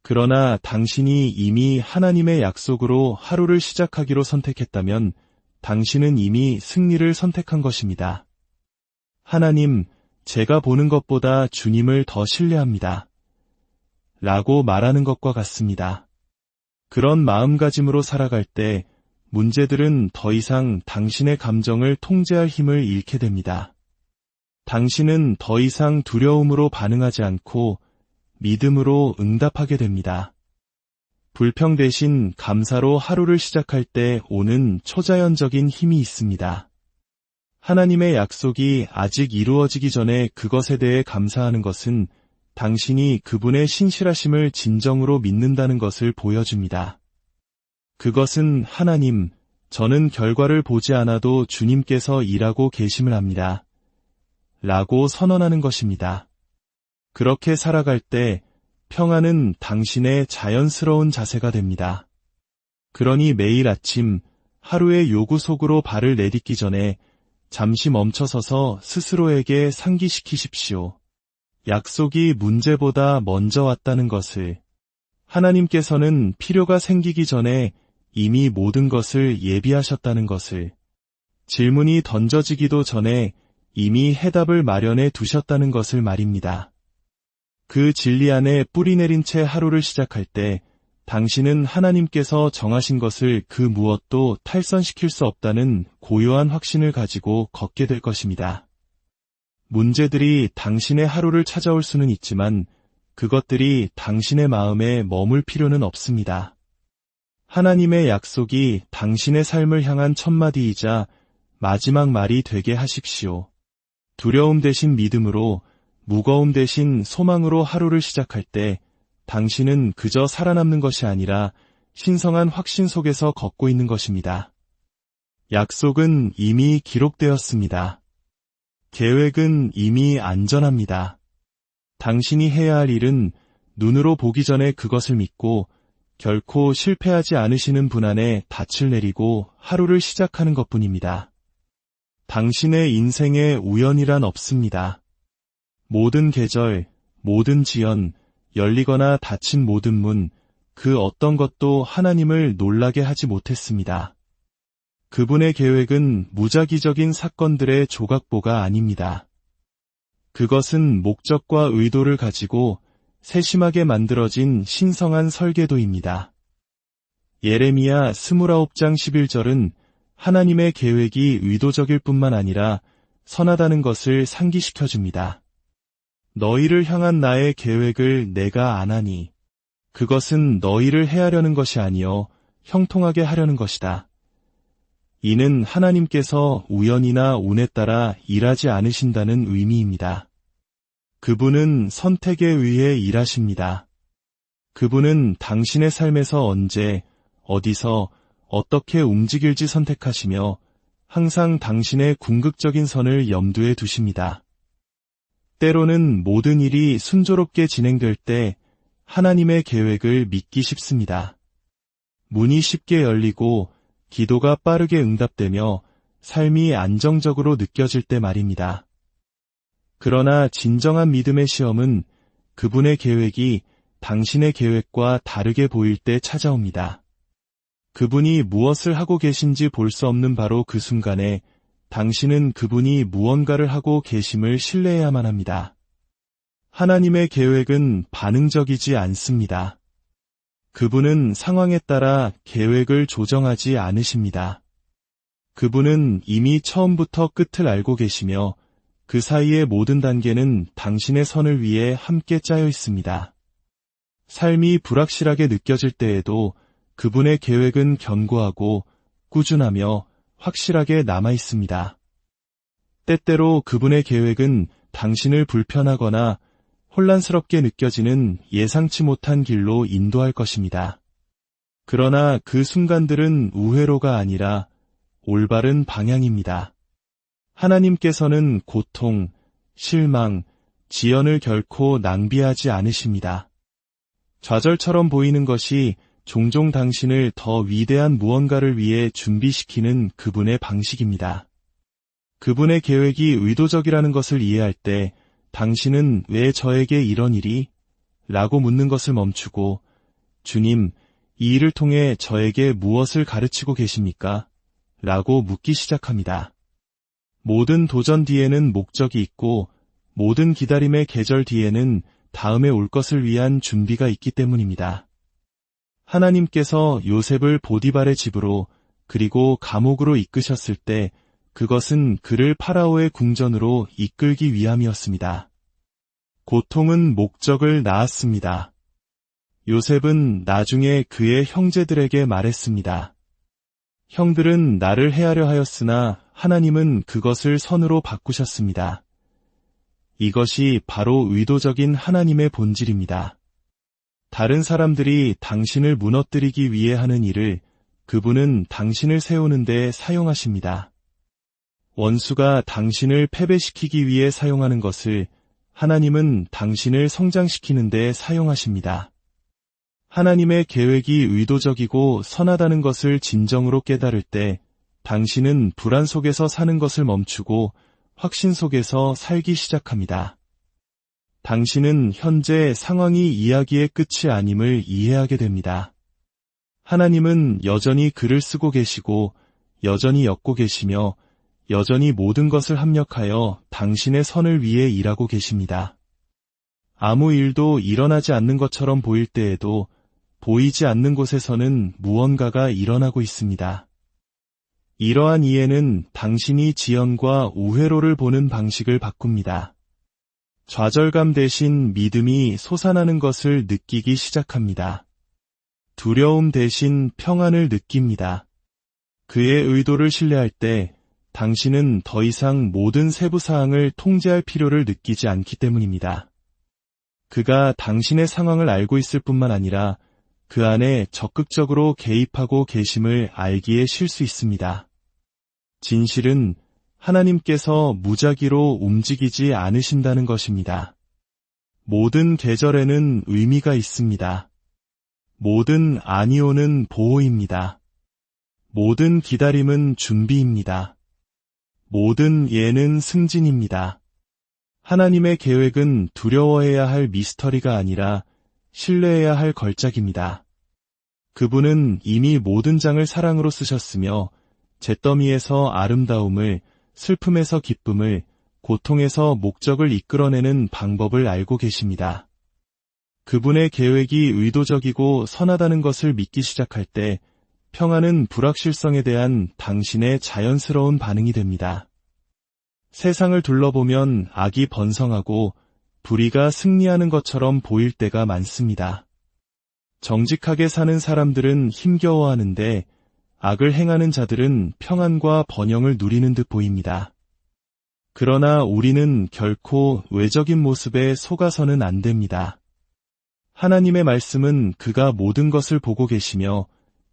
그러나 당신이 이미 하나님의 약속으로 하루를 시작하기로 선택했다면 당신은 이미 승리를 선택한 것입니다. 하나님, 제가 보는 것보다 주님을 더 신뢰합니다. 라고 말하는 것과 같습니다. 그런 마음가짐으로 살아갈 때 문제들은 더 이상 당신의 감정을 통제할 힘을 잃게 됩니다. 당신은 더 이상 두려움으로 반응하지 않고 믿음으로 응답하게 됩니다. 불평 대신 감사로 하루를 시작할 때 오는 초자연적인 힘이 있습니다. 하나님의 약속이 아직 이루어지기 전에 그것에 대해 감사하는 것은 당신이 그분의 신실하심을 진정으로 믿는다는 것을 보여줍니다. 그것은 하나님, 저는 결과를 보지 않아도 주님께서 일하고 계심을 압니다. 라고 선언하는 것입니다. 그렇게 살아갈 때 평안은 당신의 자연스러운 자세가 됩니다. 그러니 매일 아침 하루의 요구 속으로 발을 내딛기 전에 잠시 멈춰서서 스스로에게 상기시키십시오. 약속이 문제보다 먼저 왔다는 것을. 하나님께서는 필요가 생기기 전에 이미 모든 것을 예비하셨다는 것을. 질문이 던져지기도 전에 이미 해답을 마련해 두셨다는 것을 말입니다. 그 진리 안에 뿌리 내린 채 하루를 시작할 때 당신은 하나님께서 정하신 것을 그 무엇도 탈선시킬 수 없다는 고요한 확신을 가지고 걷게 될 것입니다. 문제들이 당신의 하루를 찾아올 수는 있지만 그것들이 당신의 마음에 머물 필요는 없습니다. 하나님의 약속이 당신의 삶을 향한 첫마디이자 마지막 말이 되게 하십시오. 두려움 대신 믿음으로, 무거움 대신 소망으로 하루를 시작할 때 당신은 그저 살아남는 것이 아니라 신성한 확신 속에서 걷고 있는 것입니다. 약속은 이미 기록되었습니다. 계획은 이미 안전합니다. 당신이 해야 할 일은 눈으로 보기 전에 그것을 믿고 결코 실패하지 않으시는 분 안에 닻을 내리고 하루를 시작하는 것뿐입니다. 당신의 인생에 우연이란 없습니다. 모든 계절, 모든 지연, 열리거나 닫힌 모든 문, 그 어떤 것도 하나님을 놀라게 하지 못했습니다. 그분의 계획은 무작위적인 사건들의 조각보가 아닙니다. 그것은 목적과 의도를 가지고 세심하게 만들어진 신성한 설계도입니다. 예레미야 29장 11절은 하나님의 계획이 의도적일 뿐만 아니라 선하다는 것을 상기시켜줍니다. 너희를 향한 나의 계획을 내가 아나니 그것은 너희를 해하려는 것이 아니요 형통하게 하려는 것이다. 이는 하나님께서 우연이나 운에 따라 일하지 않으신다는 의미입니다. 그분은 선택에 의해 일하십니다. 그분은 당신의 삶에서 언제, 어디서, 어떻게 움직일지 선택하시며 항상 당신의 궁극적인 선을 염두에 두십니다. 때로는 모든 일이 순조롭게 진행될 때 하나님의 계획을 믿기 쉽습니다. 문이 쉽게 열리고 기도가 빠르게 응답되며 삶이 안정적으로 느껴질 때 말입니다. 그러나 진정한 믿음의 시험은 그분의 계획이 당신의 계획과 다르게 보일 때 찾아옵니다. 그분이 무엇을 하고 계신지 볼 수 없는 바로 그 순간에 당신은 그분이 무언가를 하고 계심을 신뢰해야만 합니다. 하나님의 계획은 반응적이지 않습니다. 그분은 상황에 따라 계획을 조정하지 않으십니다. 그분은 이미 처음부터 끝을 알고 계시며 그 사이의 모든 단계는 당신의 선을 위해 함께 짜여 있습니다. 삶이 불확실하게 느껴질 때에도 그분의 계획은 견고하고 꾸준하며 확실하게 남아 있습니다. 때때로 그분의 계획은 당신을 불편하거나 혼란스럽게 느껴지는 예상치 못한 길로 인도할 것입니다. 그러나 그 순간들은 우회로가 아니라 올바른 방향입니다. 하나님께서는 고통, 실망, 지연을 결코 낭비하지 않으십니다. 좌절처럼 보이는 것이 종종 당신을 더 위대한 무언가를 위해 준비시키는 그분의 방식입니다. 그분의 계획이 의도적이라는 것을 이해할 때 당신은 왜 저에게 이런 일이? 라고 묻는 것을 멈추고 주님, 이 일을 통해 저에게 무엇을 가르치고 계십니까? 라고 묻기 시작합니다. 모든 도전 뒤에는 목적이 있고 모든 기다림의 계절 뒤에는 다음에 올 것을 위한 준비가 있기 때문입니다. 하나님께서 요셉을 보디발의 집으로 그리고 감옥으로 이끄셨을 때 그것은 그를 파라오의 궁전으로 이끌기 위함이었습니다. 고통은 목적을 낳았습니다. 요셉은 나중에 그의 형제들에게 말했습니다. 형들은 나를 해하려 하였으나 하나님은 그것을 선으로 바꾸셨습니다. 이것이 바로 의도적인 하나님의 본질입니다. 다른 사람들이 당신을 무너뜨리기 위해 하는 일을 그분은 당신을 세우는 데 사용하십니다. 원수가 당신을 패배시키기 위해 사용하는 것을 하나님은 당신을 성장시키는 데 사용하십니다. 하나님의 계획이 의도적이고 선하다는 것을 진정으로 깨달을 때 당신은 불안 속에서 사는 것을 멈추고 확신 속에서 살기 시작합니다. 당신은 현재 상황이 이야기의 끝이 아님을 이해하게 됩니다. 하나님은 여전히 글을 쓰고 계시고 여전히 엮고 계시며 여전히 모든 것을 합력하여 당신의 선을 위해 일하고 계십니다. 아무 일도 일어나지 않는 것처럼 보일 때에도 보이지 않는 곳에서는 무언가가 일어나고 있습니다. 이러한 이해는 당신이 지연과 우회로를 보는 방식을 바꿉니다. 좌절감 대신 믿음이 솟아나는 것을 느끼기 시작합니다. 두려움 대신 평안을 느낍니다. 그의 의도를 신뢰할 때 당신은 더 이상 모든 세부 사항을 통제할 필요를 느끼지 않기 때문입니다. 그가 당신의 상황을 알고 있을 뿐만 아니라 그 안에 적극적으로 개입하고 계심을 알기에 쉴 수 있습니다. 진실은 하나님께서 무작위로 움직이지 않으신다는 것입니다. 모든 계절에는 의미가 있습니다. 모든 아니오는 보호입니다. 모든 기다림은 준비입니다. 모든 예는 승진입니다. 하나님의 계획은 두려워해야 할 미스터리가 아니라 신뢰해야 할 걸작입니다. 그분은 이미 모든 장을 사랑으로 쓰셨으며 잿더미에서 아름다움을, 슬픔에서 기쁨을, 고통에서 목적을 이끌어내는 방법을 알고 계십니다. 그분의 계획이 의도적이고 선하다는 것을 믿기 시작할 때 평안은 불확실성에 대한 당신의 자연스러운 반응이 됩니다. 세상을 둘러보면 악이 번성하고 불의가 승리하는 것처럼 보일 때가 많습니다. 정직하게 사는 사람들은 힘겨워하는데 악을 행하는 자들은 평안과 번영을 누리는 듯 보입니다. 그러나 우리는 결코 외적인 모습에 속아서는 안 됩니다. 하나님의 말씀은 그가 모든 것을 보고 계시며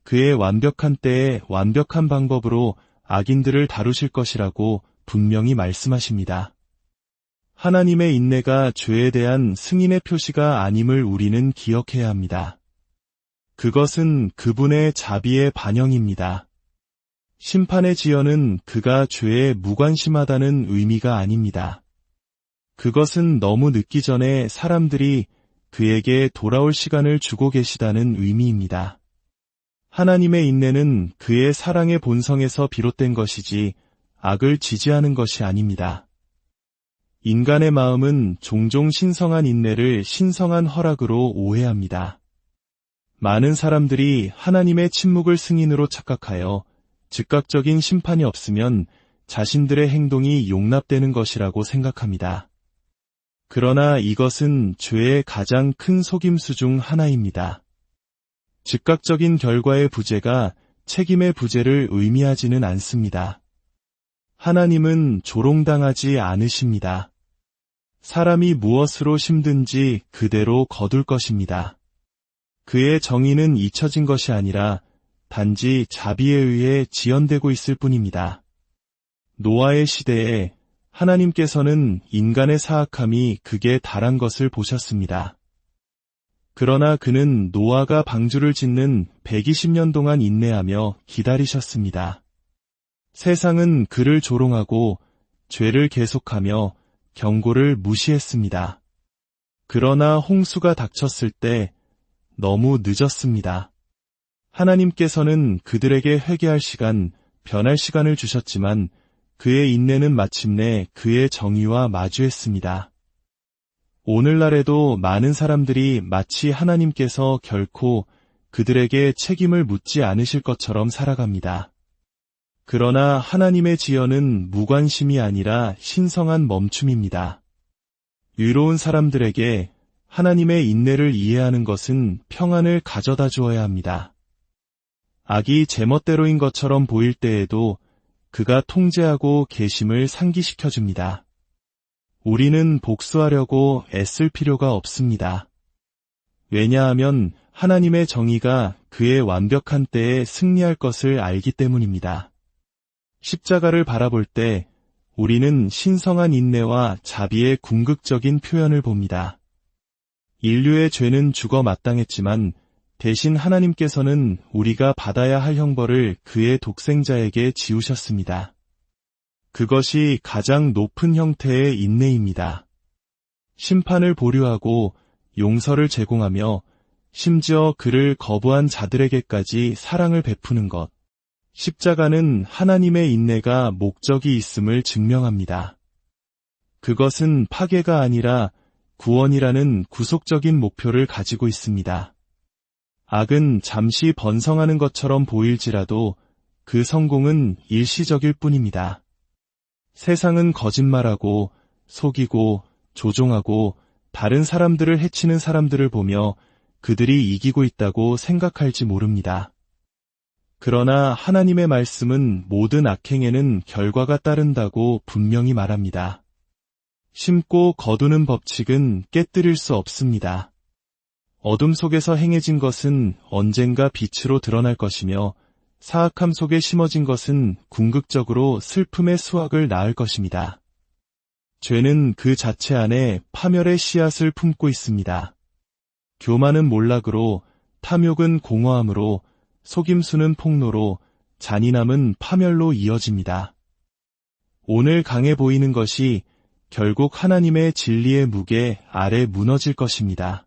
그의 완벽한 때에 완벽한 방법으로 악인들을 다루실 것이라고 분명히 말씀하십니다. 하나님의 인내가 죄에 대한 승인의 표시가 아님을 우리는 기억해야 합니다. 그것은 그분의 자비의 반영입니다. 심판의 지연은 그가 죄에 무관심하다는 의미가 아닙니다. 그것은 너무 늦기 전에 사람들이 그에게 돌아올 시간을 주고 계시다는 의미입니다. 하나님의 인내는 그의 사랑의 본성에서 비롯된 것이지 악을 지지하는 것이 아닙니다. 인간의 마음은 종종 신성한 인내를 신성한 허락으로 오해합니다. 많은 사람들이 하나님의 침묵을 승인으로 착각하여 즉각적인 심판이 없으면 자신들의 행동이 용납되는 것이라고 생각합니다. 그러나 이것은 죄의 가장 큰 속임수 중 하나입니다. 즉각적인 결과의 부재가 책임의 부재를 의미하지는 않습니다. 하나님은 조롱당하지 않으십니다. 사람이 무엇으로 심든지 그대로 거둘 것입니다. 그의 정의는 잊혀진 것이 아니라 단지 자비에 의해 지연되고 있을 뿐입니다. 노아의 시대에 하나님께서는 인간의 사악함이 극에 달한 것을 보셨습니다. 그러나 그는 노아가 방주를 짓는 120년 동안 인내하며 기다리셨습니다. 세상은 그를 조롱하고 죄를 계속하며 경고를 무시했습니다. 그러나 홍수가 닥쳤을 때 너무 늦었습니다. 하나님께서는 그들에게 회개할 시간, 변할 시간을 주셨지만 그의 인내는 마침내 그의 정의와 마주했습니다. 오늘날에도 많은 사람들이 마치 하나님께서 결코 그들에게 책임을 묻지 않으실 것처럼 살아갑니다. 그러나 하나님의 지연은 무관심이 아니라 신성한 멈춤입니다. 의로운 사람들에게 하나님의 인내를 이해하는 것은 평안을 가져다 주어야 합니다. 악이 제멋대로인 것처럼 보일 때에도 그가 통제하고 계심을 상기시켜 줍니다. 우리는 복수하려고 애쓸 필요가 없습니다. 왜냐하면 하나님의 정의가 그의 완벽한 때에 승리할 것을 알기 때문입니다. 십자가를 바라볼 때 우리는 신성한 인내와 자비의 궁극적인 표현을 봅니다. 인류의 죄는 죽어 마땅했지만 대신 하나님께서는 우리가 받아야 할 형벌을 그의 독생자에게 지우셨습니다. 그것이 가장 높은 형태의 인내입니다. 심판을 보류하고 용서를 제공하며 심지어 그를 거부한 자들에게까지 사랑을 베푸는 것. 십자가는 하나님의 인내가 목적이 있음을 증명합니다. 그것은 파괴가 아니라 구원이라는 구속적인 목표를 가지고 있습니다. 악은 잠시 번성하는 것처럼 보일지라도 그 성공은 일시적일 뿐입니다. 세상은 거짓말하고 속이고 조종하고 다른 사람들을 해치는 사람들을 보며 그들이 이기고 있다고 생각할지 모릅니다. 그러나 하나님의 말씀은 모든 악행에는 결과가 따른다고 분명히 말합니다. 심고 거두는 법칙은 깨뜨릴 수 없습니다. 어둠 속에서 행해진 것은 언젠가 빛으로 드러날 것이며 사악함 속에 심어진 것은 궁극적으로 슬픔의 수확을 낳을 것입니다. 죄는 그 자체 안에 파멸의 씨앗을 품고 있습니다. 교만은 몰락으로, 탐욕은 공허함으로, 속임수는 폭로로, 잔인함은 파멸로 이어집니다. 오늘 강해 보이는 것이 결국 하나님의 진리의 무게 아래 무너질 것입니다.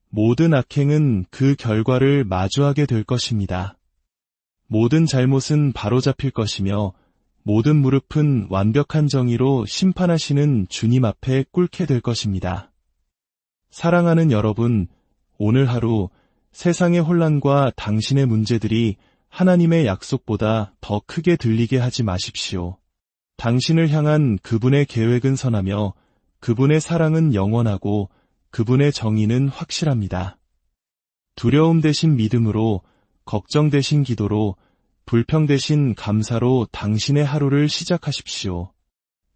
모든 악행은 그 결과를 마주하게 될 것입니다. 모든 잘못은 바로잡힐 것이며 모든 무릎은 완벽한 정의로 심판하시는 주님 앞에 꿇게 될 것입니다. 사랑하는 여러분, 오늘 하루 세상의 혼란과 당신의 문제들이 하나님의 약속보다 더 크게 들리게 하지 마십시오. 당신을 향한 그분의 계획은 선하며 그분의 사랑은 영원하고 그분의 정의는 확실합니다. 두려움 대신 믿음으로, 걱정 대신 기도로, 불평 대신 감사로 당신의 하루를 시작하십시오.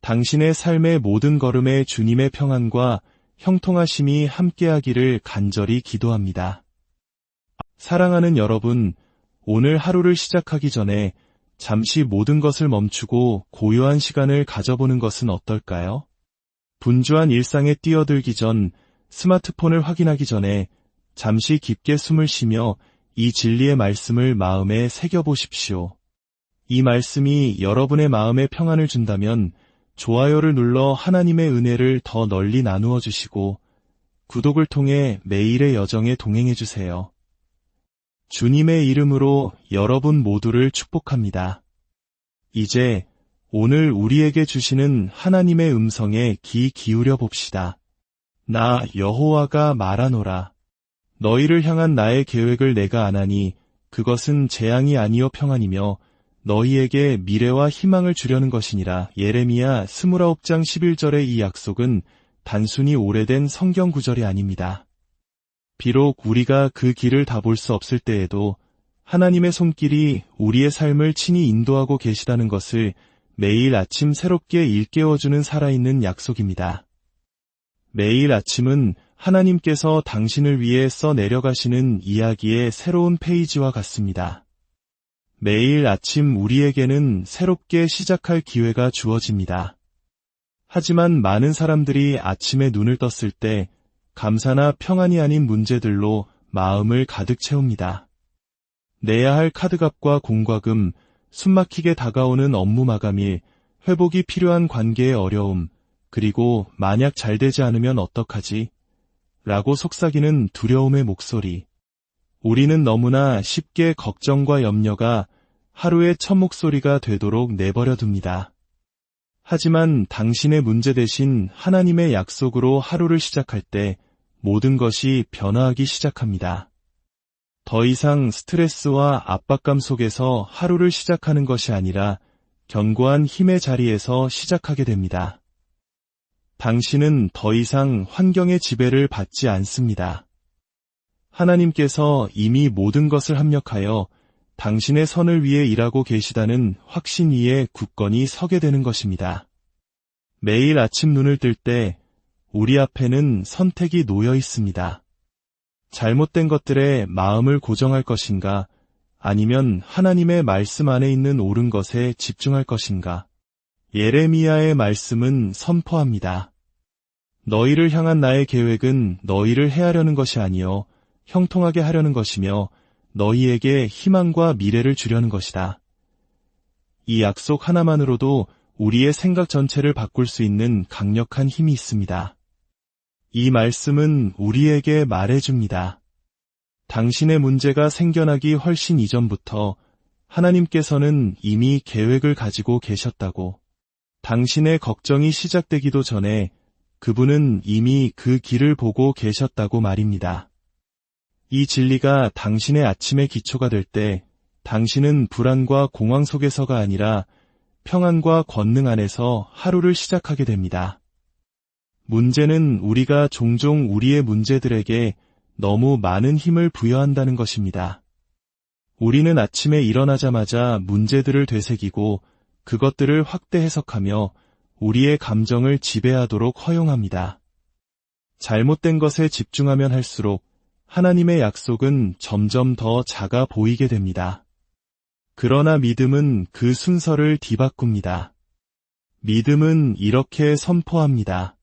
당신의 삶의 모든 걸음에 주님의 평안과 형통하심이 함께하기를 간절히 기도합니다. 사랑하는 여러분, 오늘 하루를 시작하기 전에 잠시 모든 것을 멈추고 고요한 시간을 가져보는 것은 어떨까요? 분주한 일상에 뛰어들기 전, 스마트폰을 확인하기 전에 잠시 깊게 숨을 쉬며 이 진리의 말씀을 마음에 새겨보십시오. 이 말씀이 여러분의 마음에 평안을 준다면 좋아요를 눌러 하나님의 은혜를 더 널리 나누어 주시고 구독을 통해 매일의 여정에 동행해 주세요. 주님의 이름으로 여러분 모두를 축복합니다. 이제 오늘 우리에게 주시는 하나님의 음성에 귀 기울여 봅시다. 나 여호와가 말하노라. 너희를 향한 나의 계획을 내가 아나니 그것은 재앙이 아니요 평안이며 너희에게 미래와 희망을 주려는 것이니라. 예레미야 29장 11절의 이 약속은 단순히 오래된 성경 구절이 아닙니다. 비록 우리가 그 길을 다 볼 수 없을 때에도 하나님의 손길이 우리의 삶을 친히 인도하고 계시다는 것을 매일 아침 새롭게 일깨워주는 살아있는 약속입니다. 매일 아침은 하나님께서 당신을 위해 써 내려가시는 이야기의 새로운 페이지와 같습니다. 매일 아침 우리에게는 새롭게 시작할 기회가 주어집니다. 하지만 많은 사람들이 아침에 눈을 떴을 때 감사나 평안이 아닌 문제들로 마음을 가득 채웁니다. 내야 할 카드값과 공과금, 숨막히게 다가오는 업무 마감일, 회복이 필요한 관계의 어려움, 그리고 만약 잘 되지 않으면 어떡하지? 라고 속삭이는 두려움의 목소리. 우리는 너무나 쉽게 걱정과 염려가 하루의 첫 목소리가 되도록 내버려 둡니다. 하지만 당신의 문제 대신 하나님의 약속으로 하루를 시작할 때 모든 것이 변화하기 시작합니다. 더 이상 스트레스와 압박감 속에서 하루를 시작하는 것이 아니라 견고한 힘의 자리에서 시작하게 됩니다. 당신은 더 이상 환경의 지배를 받지 않습니다. 하나님께서 이미 모든 것을 합력하여 당신의 선을 위해 일하고 계시다는 확신 위에 굳건히 서게 되는 것입니다. 매일 아침 눈을 뜰 때 우리 앞에는 선택이 놓여 있습니다. 잘못된 것들에 마음을 고정할 것인가, 아니면 하나님의 말씀 안에 있는 옳은 것에 집중할 것인가. 예레미야의 말씀은 선포합니다. 너희를 향한 나의 계획은 너희를 해하려는 것이 아니요 형통하게 하려는 것이며 너희에게 희망과 미래를 주려는 것이다. 이 약속 하나만으로도 우리의 생각 전체를 바꿀 수 있는 강력한 힘이 있습니다. 이 말씀은 우리에게 말해줍니다. 당신의 문제가 생겨나기 훨씬 이전부터 하나님께서는 이미 계획을 가지고 계셨다고. 당신의 걱정이 시작되기도 전에 그분은 이미 그 길을 보고 계셨다고 말입니다. 이 진리가 당신의 아침의 기초가 될 때 당신은 불안과 공황 속에서가 아니라 평안과 권능 안에서 하루를 시작하게 됩니다. 문제는 우리가 종종 우리의 문제들에게 너무 많은 힘을 부여한다는 것입니다. 우리는 아침에 일어나자마자 문제들을 되새기고 그것들을 확대 해석하며 우리의 감정을 지배하도록 허용합니다. 잘못된 것에 집중하면 할수록 하나님의 약속은 점점 더 작아 보이게 됩니다. 그러나 믿음은 그 순서를 뒤바꿉니다. 믿음은 이렇게 선포합니다.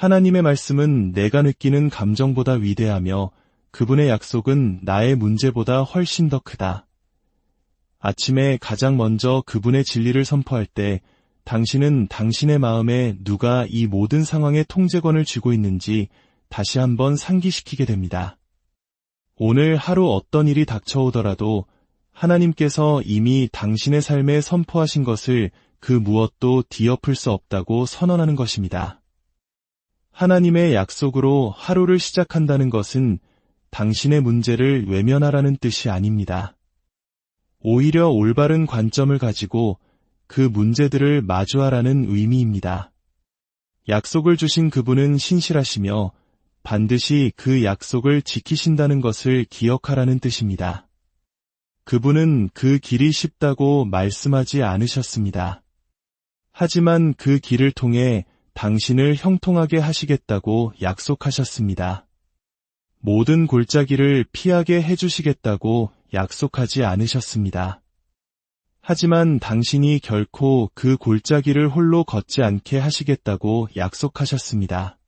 하나님의 말씀은 내가 느끼는 감정보다 위대하며 그분의 약속은 나의 문제보다 훨씬 더 크다. 아침에 가장 먼저 그분의 진리를 선포할 때 당신은 당신의 마음에 누가 이 모든 상황의 통제권을 쥐고 있는지 다시 한번 상기시키게 됩니다. 오늘 하루 어떤 일이 닥쳐오더라도 하나님께서 이미 당신의 삶에 선포하신 것을 그 무엇도 뒤엎을 수 없다고 선언하는 것입니다. 하나님의 약속으로 하루를 시작한다는 것은 당신의 문제를 외면하라는 뜻이 아닙니다. 오히려 올바른 관점을 가지고 그 문제들을 마주하라는 의미입니다. 약속을 주신 그분은 신실하시며 반드시 그 약속을 지키신다는 것을 기억하라는 뜻입니다. 그분은 그 길이 쉽다고 말씀하지 않으셨습니다. 하지만 그 길을 통해 당신을 형통하게 하시겠다고 약속하셨습니다. 모든 골짜기를 피하게 해주시겠다고 약속하지 않으셨습니다. 하지만 당신이 결코 그 골짜기를 홀로 걷지 않게 하시겠다고 약속하셨습니다.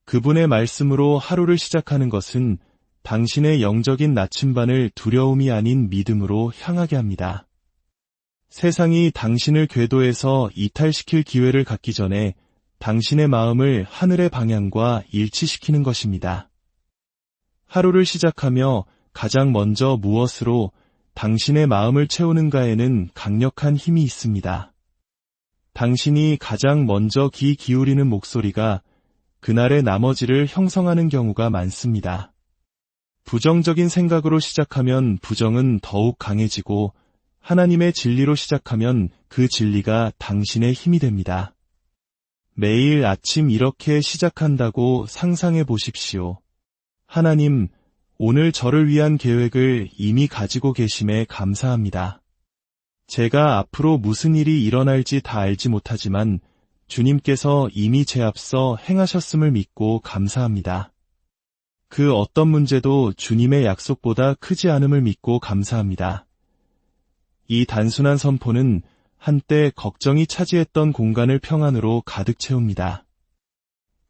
그분의 말씀으로 하루를 시작하는 것은 당신의 영적인 나침반을 두려움이 아닌 믿음으로 향하게 합니다. 세상이 당신을 궤도에서 이탈시킬 기회를 갖기 전에 당신의 마음을 하늘의 방향과 일치시키는 것입니다. 하루를 시작하며 가장 먼저 무엇으로 당신의 마음을 채우는가에는 강력한 힘이 있습니다. 당신이 가장 먼저 귀 기울이는 목소리가 그날의 나머지를 형성하는 경우가 많습니다. 부정적인 생각으로 시작하면 부정은 더욱 강해지고 하나님의 진리로 시작하면 그 진리가 당신의 힘이 됩니다. 매일 아침 이렇게 시작한다고 상상해 보십시오. 하나님, 오늘 저를 위한 계획을 이미 가지고 계심에 감사합니다. 제가 앞으로 무슨 일이 일어날지 다 알지 못하지만 주님께서 이미 제 앞서 행하셨음을 믿고 감사합니다. 그 어떤 문제도 주님의 약속보다 크지 않음을 믿고 감사합니다. 이 단순한 선포는 한때 걱정이 차지했던 공간을 평안으로 가득 채웁니다.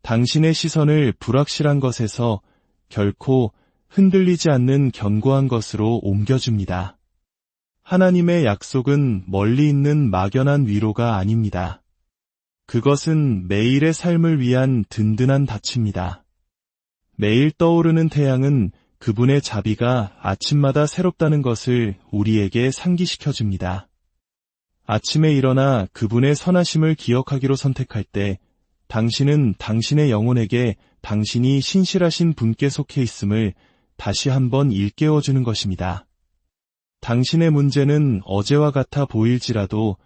당신의 시선을 불확실한 것에서 결코 흔들리지 않는 견고한 것으로 옮겨줍니다. 하나님의 약속은 멀리 있는 막연한 위로가 아닙니다. 그것은 매일의 삶을 위한 든든한 닻입니다. 매일 떠오르는 태양은 그분의 자비가 아침마다 새롭다는 것을 우리에게 상기시켜줍니다. 아침에 일어나 그분의 선하심을 기억하기로 선택할 때 당신은 당신의 영혼에게 당신이 신실하신 분께 속해 있음을 다시 한번 일깨워주는 것입니다. 당신의 문제는 어제와 같아 보일지라도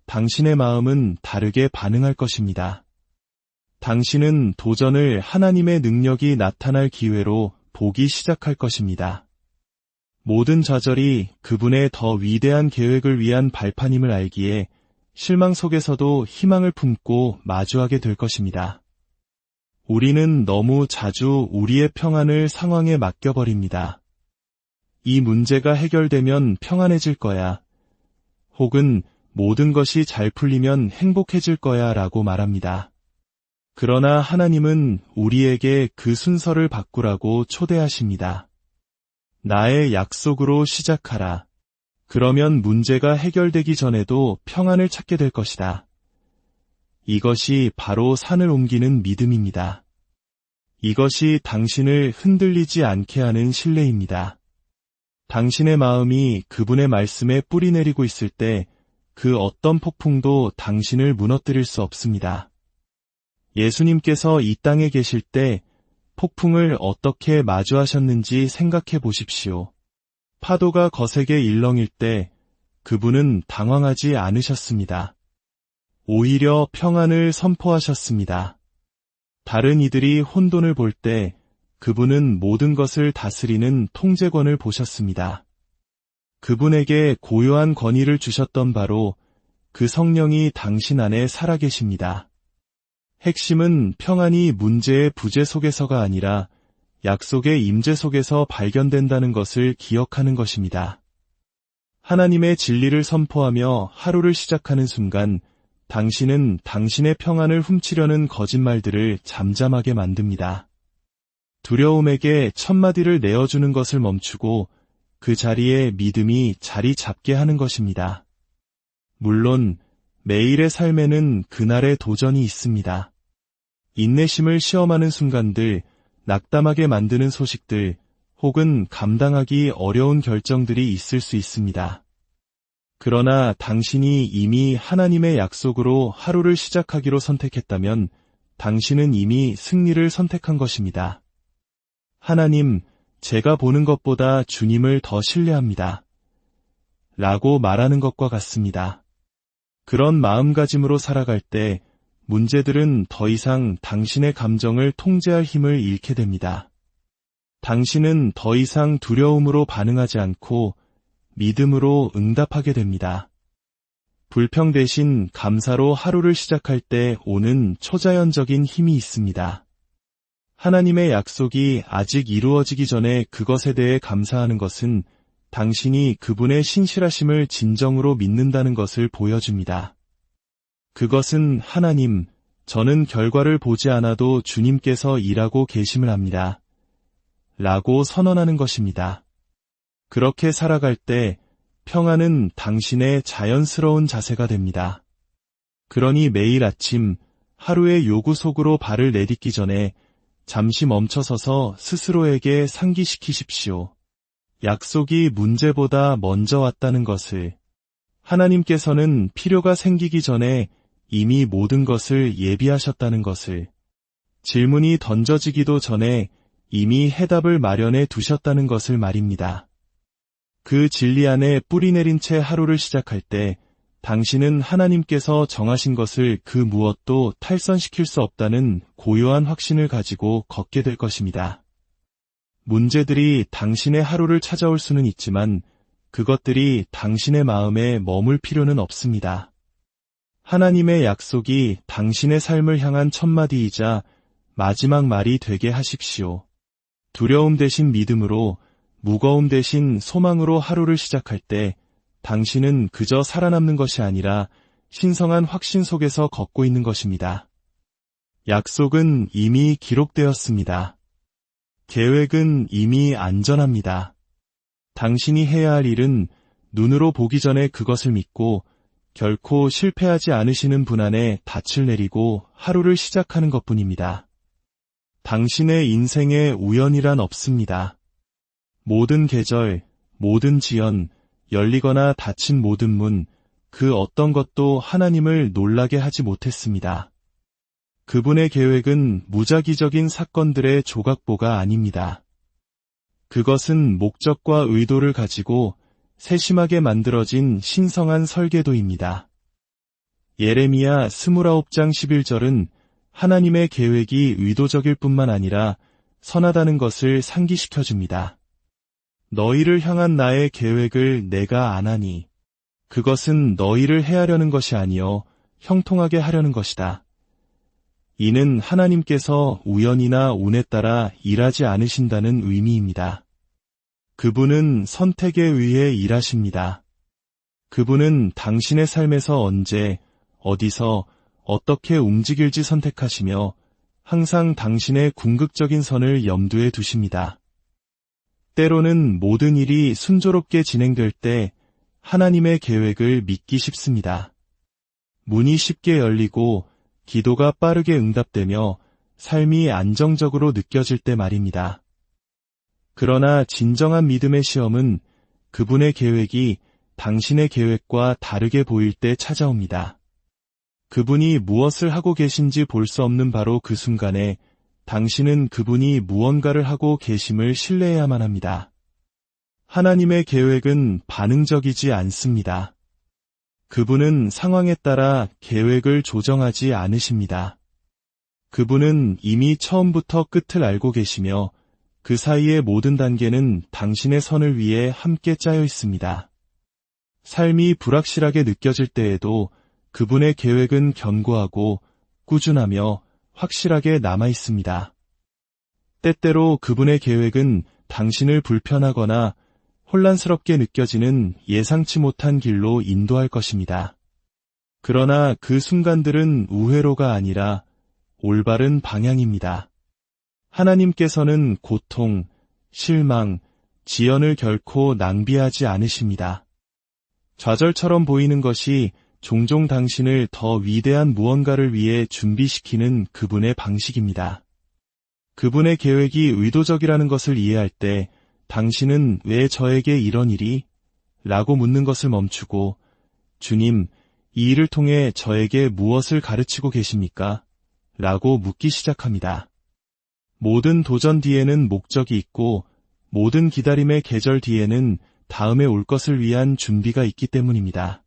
당신의 마음은 다르게 반응할 것입니다. 당신은 도전을 하나님의 능력이 나타날 기회로 보기 시작할 것입니다. 모든 좌절이 그분의 더 위대한 계획을 위한 발판임을 알기에 실망 속에서도 희망을 품고 마주하게 될 것입니다. 우리는 너무 자주 우리의 평안을 상황에 맡겨버립니다. 이 문제가 해결되면 평안해질 거야. 혹은 모든 것이 잘 풀리면 행복해질 거야 라고 말합니다. 그러나 하나님은 우리에게 그 순서를 바꾸라고 초대하십니다. 나의 약속으로 시작하라. 그러면 문제가 해결되기 전에도 평안을 찾게 될 것이다. 이것이 바로 산을 옮기는 믿음입니다. 이것이 당신을 흔들리지 않게 하는 신뢰입니다. 당신의 마음이 그분의 말씀에 뿌리 내리고 있을 때 그 어떤 폭풍도 당신을 무너뜨릴 수 없습니다. 예수님께서 이 땅에 계실 때 폭풍을 어떻게 마주하셨는지 생각해 보십시오. 파도가 거세게 일렁일 때 그분은 당황하지 않으셨습니다. 오히려 평안을 선포하셨습니다. 다른 이들이 혼돈을 볼 때 그분은 모든 것을 다스리는 통제권을 보셨습니다. 그분에게 고요한 권위를 주셨던 바로 그 성령이 당신 안에 살아계십니다. 핵심은 평안이 문제의 부재 속에서가 아니라 약속의 임재 속에서 발견된다는 것을 기억하는 것입니다. 하나님의 진리를 선포하며 하루를 시작하는 순간 당신은 당신의 평안을 훔치려는 거짓말들을 잠잠하게 만듭니다. 두려움에게 첫마디를 내어주는 것을 멈추고 그 자리에 믿음이 자리 잡게 하는 것입니다. 물론 매일의 삶에는 그날의 도전이 있습니다. 인내심을 시험하는 순간들, 낙담하게 만드는 소식들, 혹은 감당하기 어려운 결정들이 있을 수 있습니다. 그러나 당신이 이미 하나님의 약속으로 하루를 시작하기로 선택했다면 당신은 이미 승리를 선택한 것입니다. 하나님, 제가 보는 것보다 주님을 더 신뢰합니다. 라고 말하는 것과 같습니다. 그런 마음가짐으로 살아갈 때 문제들은 더 이상 당신의 감정을 통제할 힘을 잃게 됩니다. 당신은 더 이상 두려움으로 반응하지 않고 믿음으로 응답하게 됩니다. 불평 대신 감사로 하루를 시작할 때 오는 초자연적인 힘이 있습니다. 하나님의 약속이 아직 이루어지기 전에 그것에 대해 감사하는 것은 당신이 그분의 신실하심을 진정으로 믿는다는 것을 보여줍니다. 그것은 하나님, 저는 결과를 보지 않아도 주님께서 일하고 계심을 합니다. 라고 선언하는 것입니다. 그렇게 살아갈 때 평안은 당신의 자연스러운 자세가 됩니다. 그러니 매일 아침 하루의 요구 속으로 발을 내딛기 전에 잠시 멈춰서서 스스로에게 상기시키십시오. 약속이 문제보다 먼저 왔다는 것을. 하나님께서는 필요가 생기기 전에 이미 모든 것을 예비하셨다는 것을. 질문이 던져지기도 전에 이미 해답을 마련해 두셨다는 것을 말입니다. 그 진리 안에 뿌리내린 채 하루를 시작할 때 당신은 하나님께서 정하신 것을 그 무엇도 탈선시킬 수 없다는 고요한 확신을 가지고 걷게 될 것입니다. 문제들이 당신의 하루를 찾아올 수는 있지만 그것들이 당신의 마음에 머물 필요는 없습니다. 하나님의 약속이 당신의 삶을 향한 첫마디이자 마지막 말이 되게 하십시오. 두려움 대신 믿음으로, 무거움 대신 소망으로 하루를 시작할 때 당신은 그저 살아남는 것이 아니라 신성한 확신 속에서 걷고 있는 것입니다. 약속은 이미 기록되었습니다. 계획은 이미 안전합니다. 당신이 해야 할 일은 눈으로 보기 전에 그것을 믿고 결코 실패하지 않으시는 분 안에 닻을 내리고 하루를 시작하는 것뿐입니다. 당신의 인생에 우연이란 없습니다. 모든 계절, 모든 지연, 열리거나 닫힌 모든 문, 그 어떤 것도 하나님을 놀라게 하지 못했습니다. 그분의 계획은 무작위적인 사건들의 조각보가 아닙니다. 그것은 목적과 의도를 가지고 세심하게 만들어진 신성한 설계도입니다. 예레미야 29장 11절은 하나님의 계획이 의도적일 뿐만 아니라 선하다는 것을 상기시켜줍니다. 너희를 향한 나의 계획을 내가 아나니 그것은 너희를 해하려는 것이 아니요 형통하게 하려는 것이다. 이는 하나님께서 우연이나 운에 따라 일하지 않으신다는 의미입니다. 그분은 선택에 의해 일하십니다. 그분은 당신의 삶에서 언제, 어디서, 어떻게 움직일지 선택하시며 항상 당신의 궁극적인 선을 염두에 두십니다. 때로는 모든 일이 순조롭게 진행될 때 하나님의 계획을 믿기 쉽습니다. 문이 쉽게 열리고 기도가 빠르게 응답되며 삶이 안정적으로 느껴질 때 말입니다. 그러나 진정한 믿음의 시험은 그분의 계획이 당신의 계획과 다르게 보일 때 찾아옵니다. 그분이 무엇을 하고 계신지 볼 수 없는 바로 그 순간에 당신은 그분이 무언가를 하고 계심을 신뢰해야만 합니다. 하나님의 계획은 반응적이지 않습니다. 그분은 상황에 따라 계획을 조정하지 않으십니다. 그분은 이미 처음부터 끝을 알고 계시며 그 사이의 모든 단계는 당신의 선을 위해 함께 짜여 있습니다. 삶이 불확실하게 느껴질 때에도 그분의 계획은 견고하고 꾸준하며 확실하게 남아 있습니다. 때때로 그분의 계획은 당신을 불편하거나 혼란스럽게 느껴지는 예상치 못한 길로 인도할 것입니다. 그러나 그 순간들은 우회로가 아니라 올바른 방향입니다. 하나님께서는 고통, 실망, 지연을 결코 낭비하지 않으십니다. 좌절처럼 보이는 것이 종종 당신을 더 위대한 무언가를 위해 준비시키는 그분의 방식입니다. 그분의 계획이 의도적이라는 것을 이해할 때 당신은 왜 저에게 이런 일이? 라고 묻는 것을 멈추고 주님, 이 일을 통해 저에게 무엇을 가르치고 계십니까? 라고 묻기 시작합니다. 모든 도전 뒤에는 목적이 있고 모든 기다림의 계절 뒤에는 다음에 올 것을 위한 준비가 있기 때문입니다.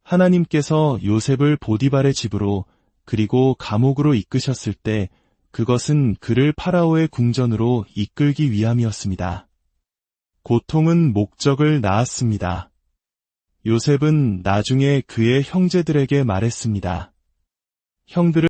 하나님께서 요셉을 보디발의 집으로 그리고 감옥으로 이끄셨을 때 그것은 그를 파라오의 궁전으로 이끌기 위함이었습니다. 고통은 목적을 낳았습니다. 요셉은 나중에 그의 형제들에게 말했습니다. 형들을